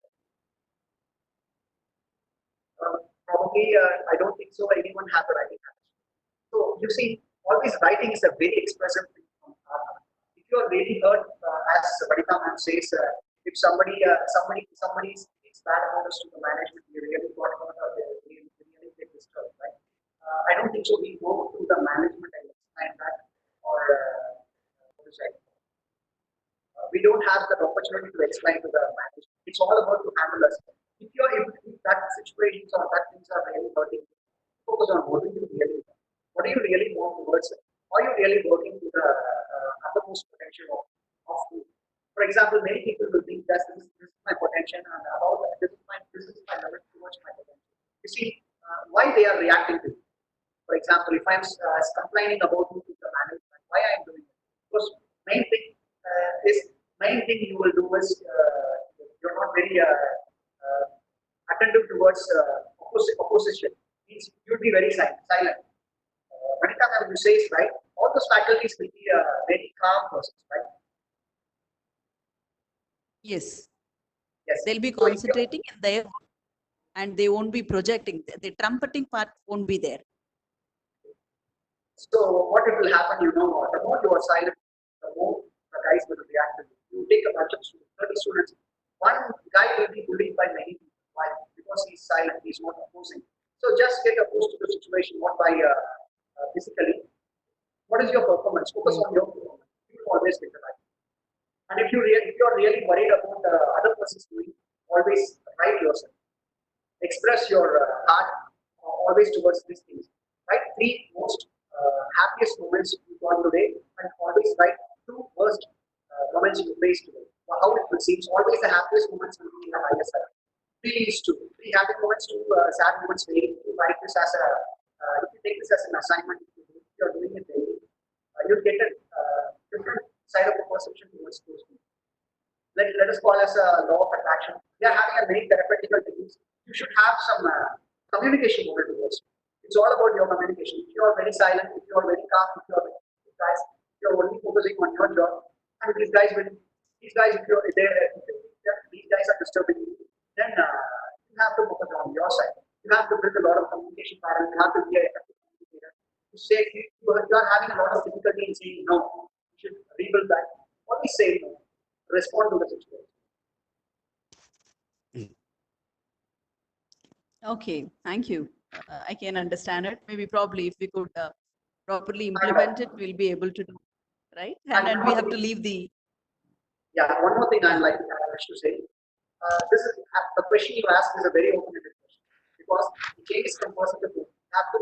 Probably, I don't think so. Anyone has a writing habit. So you see, always writing is a very expressive thing. If you are really hurt, as Vanita ma'am says, if somebody speaks bad about us to the management, we really got hurt or they really get disturbed, right? I don't think so. We go to the management and explain that, or what to say. We don't have that opportunity to explain to the management. It's all about to handle us. If that situations or that things are really hurting, focus on what do you really want. What do you really want towards it? Are you really working to the uttermost potential of you? For example, many people will think that this is my potential and about that, this is my limit towards my potential. You see, why they are reacting to it. For example, if I'm complaining about you to the management, why I'm doing it? Because main thing main thing you will do is you're not very attentive towards opposition. Means you'll be very silent. Vanita ma'am, you say is right. All those faculties will be very calm persons, right? Yes. Yes. They'll be So if you're- concentrating in their work and they won't be projecting. The trumpeting part won't be there. So what it will happen, the more you are silent, the more the guys will react to you. You take a bunch of students, 30 students, one guy will be bullied by many people. Why? Because he's silent, he's not opposing. So just get opposed to the situation, not by physically. What is your performance? Focus on your performance. You will always get the right. And if you're really worried about the other person's doing, always write yourself. Express your heart always towards these things. Write three most happiest moments you got today, and always write two worst moments you faced today. How it seems, always the happiest moments will be in the highest side. Three happy moments, two sad moments. Daily. You write this as a if you take this as an assignment, if you're doing it daily, you'll get a different side of the perception towards those people. Let us call as a law of attraction. We are having a many therapeutical techniques. You should have some communication model towards. It's all about your communication. If you are very silent, if you are very calm, if you are guys, you're only focusing on your job, and these guys, if these guys are disturbing you, then you have to focus on your side. You have to build a lot of communication patterns. You have to be an effective communicator. You say you are having a lot of difficulty in saying no. You should rebuild that. Only say no. Respond to the situation. Okay, thank you. I can understand it. Maybe probably if we could properly implement it, we'll be able to do, right? And we have to leave the. Yeah, one more thing I wish to say. This is the question you asked is a very open-ended question because it changes from person to person. Have to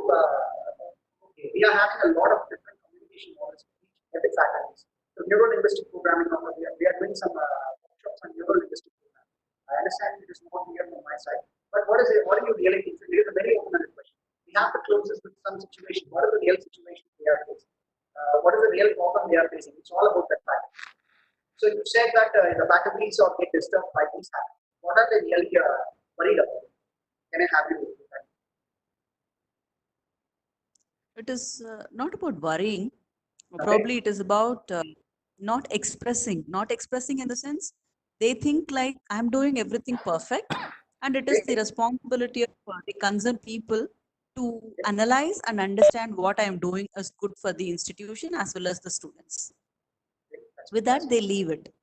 okay, we are having a lot of different communication models for every faculty. So neuro-linguistic programming, we are doing some workshops on neuro-linguistic programming. I understand it is not clear from my side, but what is it? What do you really think? So it is a very open-ended question. We have to close this with some situation. What is the real situation they are facing? What is the real problem they are facing? It's all about that fact. So you said that the faculties or get disturbed by things happen. What are they really worried about? Can I have you do that? It is not about worrying. Okay. Probably it is about not expressing in the sense they think like I'm doing everything perfect, and it is the responsibility of the concerned people to analyze and understand what I am doing is good for the institution as well as the students. With that, they leave it.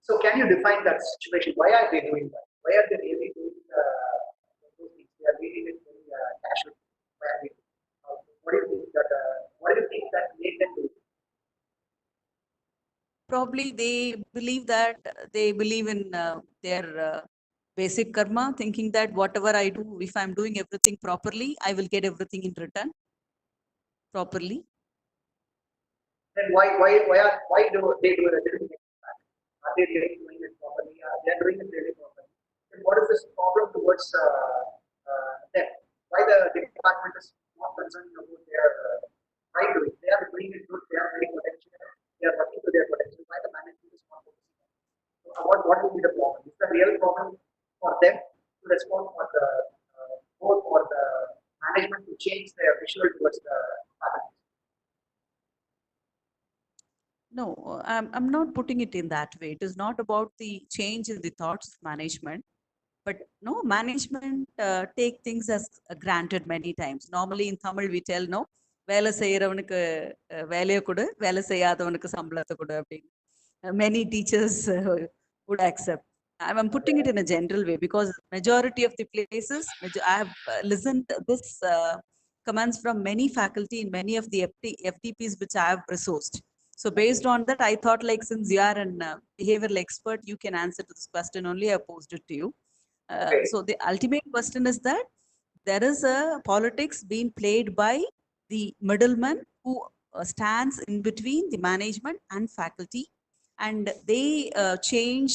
So can you define that situation? Why are they doing that? Why are they really doing those things? They are really very casual. Why are they? What do you think that? What do you think that made them do it? Probably they believe in their basic karma, thinking that whatever I do, if I'm doing everything properly, I will get everything in return properly. then why do they do it a little bit back? Are they really doing it properly? Are they doing it really properly? Then what is this problem towards them? Why the department is not concerned about their right doing? They are doing it good. They are very potential. They are working to their potential. Why the management is not focusing on it? So what will be the problem? Is the real problem for them to respond for the board or the management to change their visual towards the faculty? No, I'm not putting it in that way. It is not about the change in the thoughts of management, but no, management take things as granted many times. Normally in Tamil we tell no, வேலை செய்யறவனுக்கு வேலையை கொடு, வேலை செய்யாதவனுக்கு சம்பளத்தை கொடு அப்படின்னு. Many teachers would accept. I'm putting it in a general way because majority of the places, I have listened this comments from many faculty in many of the FTPs which I have resourced. So based on that, I thought like since you are an behavioral expert, you can answer to this question only. I posed it to you. So the ultimate question is that there is a politics being played by the middleman who stands in between the management and faculty, and they change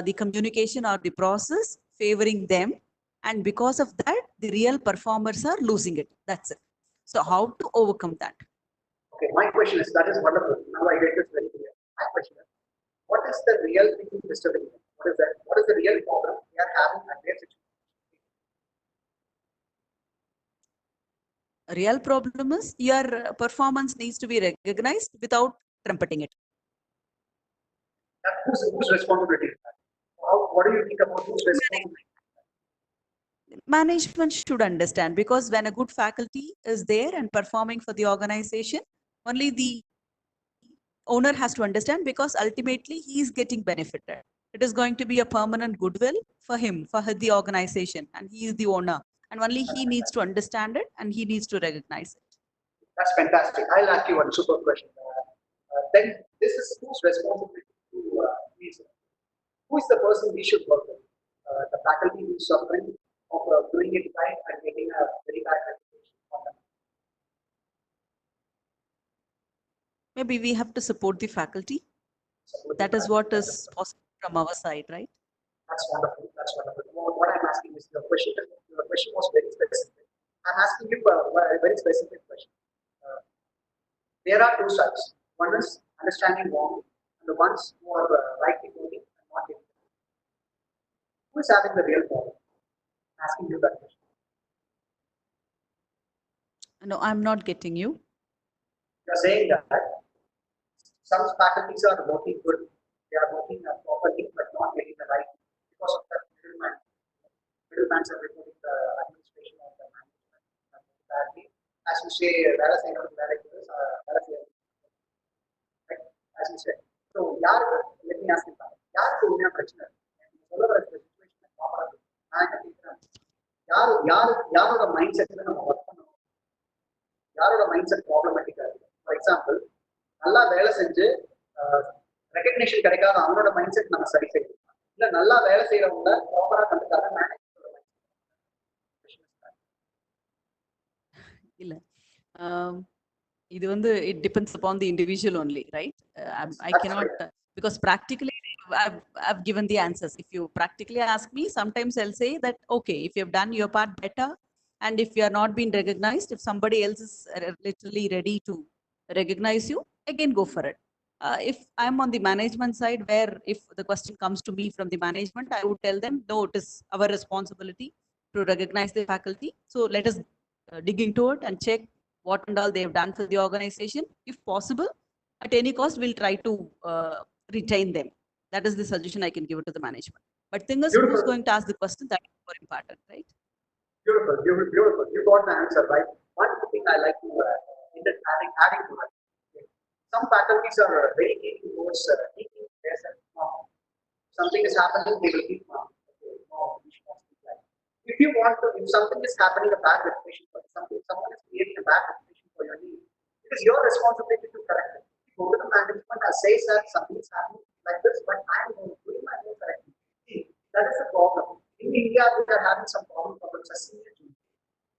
the communication or the process favoring them, and because of that the real performers are losing it. That's it. So how to overcome that? Okay, my question is, that is wonderful. Now I get this very clear. My question is, what is the real thing disturbing them? What is that? What is the real problem they are having at their situation? A real problem is your performance needs to be recognized without trumpeting it. Whose responsibility is that? What do you think about whose responsibility? Management should understand, because when a good faculty is there and performing for the organization, only the owner has to understand, because ultimately he is getting benefited. It is going to be a permanent goodwill for him, for the organization, and he is the owner, and only he needs to understand it and he needs to recognize it. That's fantastic. I'll ask you one super question. Then this is whose responsibility to who is the person we should work with? The faculty who is suffering of doing it right and getting a very bad reputation on them. Maybe we have to support the faculty. That is what is possible from our side, right? That's wonderful. That's wonderful. What I'm asking is the question. The question was very specific. I'm asking you a very specific question. There are two sides. One is understanding wrong, and the ones who are rightly voting and not getting it. Who is having the real problem? I'm asking you that question. No, I'm not getting you. You're saying that some faculties are working good, they are working properly, but not getting the right because of the middleman. Middlemen are reporting the administration of the management badly. As you say, வேலை செய்யணும் directors, as you said. So, let me ask you something. யாருக்கு உண்மையா பிரச்சனை? சொல்ல வர situation ப்ராப்பரா நான் என்ன கேட்கிறேன், யாரோட மைண்ட் செட்ல நம்ம ஒர்க் பண்ணணும், யாரோட மைண்ட் செட் ப்ராப்ளமேட்டிக்கா இருக்கு. ஃபார் எக்ஸாம்பிள், நல்லா வேலை செஞ்சு ரெகக்னிஷன் கிடைக்காத அவனோட மைண்ட் செட் நம்ம சரி செய்யணும், இல்ல நல்லா வேலை செய்யறவங்க ப்ராப்பரா கண்டுக்காத மேனேஜரோட மைண்ட் செட். இல்ல இது வந்து it depends upon the individual only, right? I cannot because practically I've given the answers. If you practically ask me, sometimes I'll say that okay, if you've done your part better, and if you are not being recognized, if somebody else is literally ready to recognize you, again go for it. If I'm on the management side, where if the question comes to me from the management, I would tell them no, it is our responsibility to recognize the faculty. So let us dig into it and check what and all they have done for the organization. If possible, at any cost, we'll try to retain them. That is the suggestion I can give it to the management. But thing is, who's going to ask the question? That is more important, right? Beautiful. You got the answer right. One thing I like to adding to that. Some faculties are very keen towards keeping their self calm. Something is happening, they will keep calm. Okay, no, we should not speak like. If something is happening, a bad reputation for someone is creating a bad reputation for your need, it is your responsibility to correct it. Go to the management and say, sir, something is happening like this, but I am doing my own correctly. See, that is the problem. In India, we are having some problems as senior junior.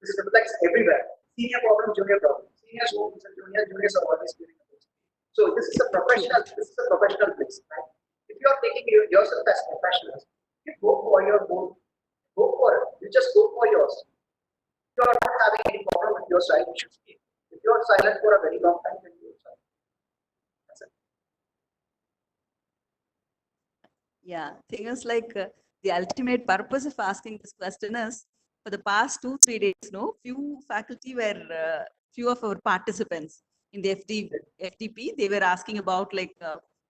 This reflects everywhere. Senior problem, junior problem. Seniors who juniors are always feeling So this is a professional place, right? If you are taking yourself as professionals, you go for your own, go for it. You just go for yours. If you are not having any problem with your style, you should speak. If you are silent for a very long time, then you are silent. That's it. Yeah, thing is like the ultimate purpose of asking this question is for the past 2-3 days, no, few faculty were few of our participants in the FDP, they were asking about like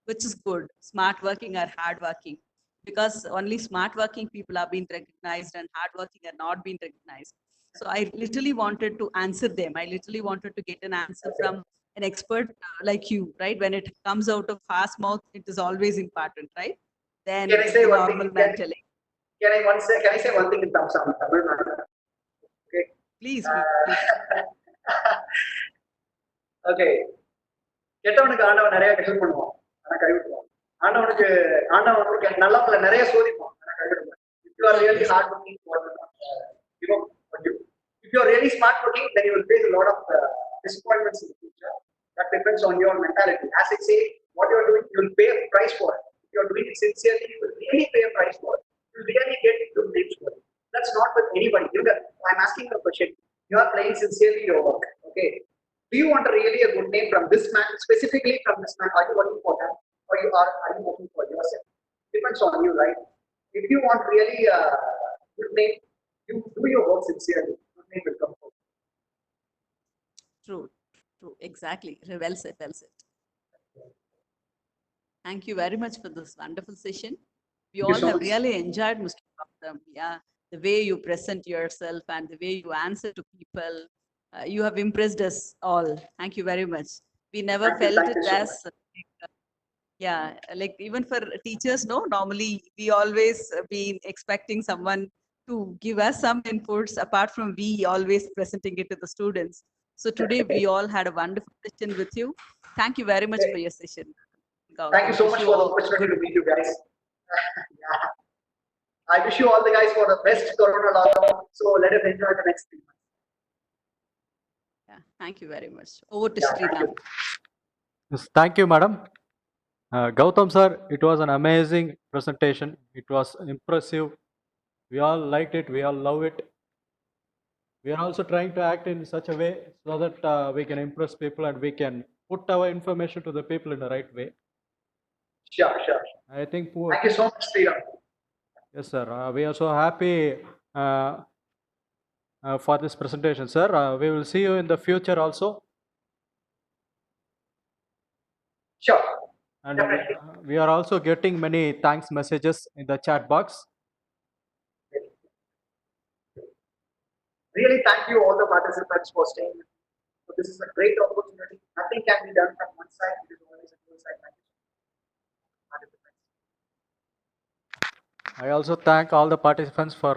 which is good, smart working or hard working, because only smart working people are being recognized and hard working are not being recognized. So I literally wanted to answer them. I literally wanted to get an answer from an expert like you, right? When it comes out of fast mouth, it is always important, right? Than Can I say the one thing? normal man telling. Can I say one thing in terms of Tamil Nadu? Okay. Please, please. Okay கெட்டவனுக்கு ஆண்டவன் நிறைய help பண்ணுவான் ஆனா கைவிட்டுவான் ஆண்டவனுக்கு ஆண்டவன் வந்து நல்லவங்களை நிறைய சோதிப்பான் ஆனா கைவிடுவான் if you are really hard working you know what you if you are really smart working then you will face a lot of disappointments in the future. That depends on your mentality. As I say, what you are doing, you will pay a price for it. If you are doing it sincerely, you will really pay a price for it. You will really get good names for it. That's not with anybody. I'm asking you a question. You are playing sincerely your work. Okay. Do you want really a good name from this man, specifically from this man? Are you working for them, or are you working for yourself? Depends on you, right? If you want really a good name, you do your work sincerely. Good name will come forward. True, true, exactly. Well said, well said. Thank you very much for this wonderful session. We Thank you all so have much. really enjoyed, Mr. Gautam. Yeah, the way you present yourself and the way you answer to people, you have impressed us all. Thank you very much. We never felt Thank you it so as, much. yeah, like even for teachers, no, normally we always been expecting someone to give us some inputs apart from we always presenting it to the students. So today we all had a wonderful session with you. Thank you very much for your session, Thank you Gautam. so Wish much you for the all opportunity good. to meet you guys. Yeah. I wish you all the guys for the best Corona lockdown. So let us enjoy the next 3 months. Yeah, thank you very much. Over to Yeah, thank Sriram. you. Yes, thank you, madam. Gautam sir, it was an amazing presentation. It was impressive. We all liked it. We all love it. We are also trying to act in such a way so that we can impress people and we can put our information to the people in the right way. Sure, sure. I think, Thank you so much, Sriram. yes, sir. We are so happy for this presentation, sir. We will see you in the future also. Sure. And Definitely. we are also getting many thanks messages in the chat box. Really thank you all the participants for staying with me. So this is a great opportunity. Nothing can be done from one side. It is always a dual side. Thank you so much. I also thank all the participants for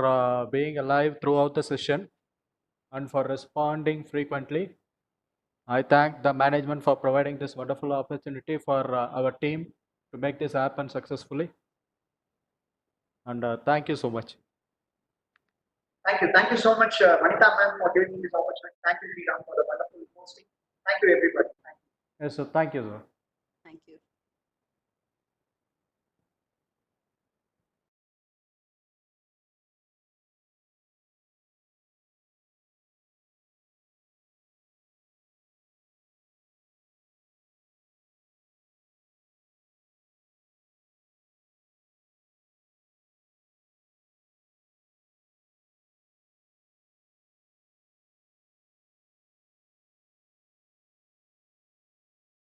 being alive throughout the session and for responding frequently. I thank the management for providing this wonderful opportunity for our team to make this happen successfully. And thank you so much. Thank you. Thank you so much, Vanita ma'am, for giving me this opportunity. Thank you, Sriram, for the wonderful hosting. Thank you, everybody. Thank you. Yes, sir. Thank you, sir.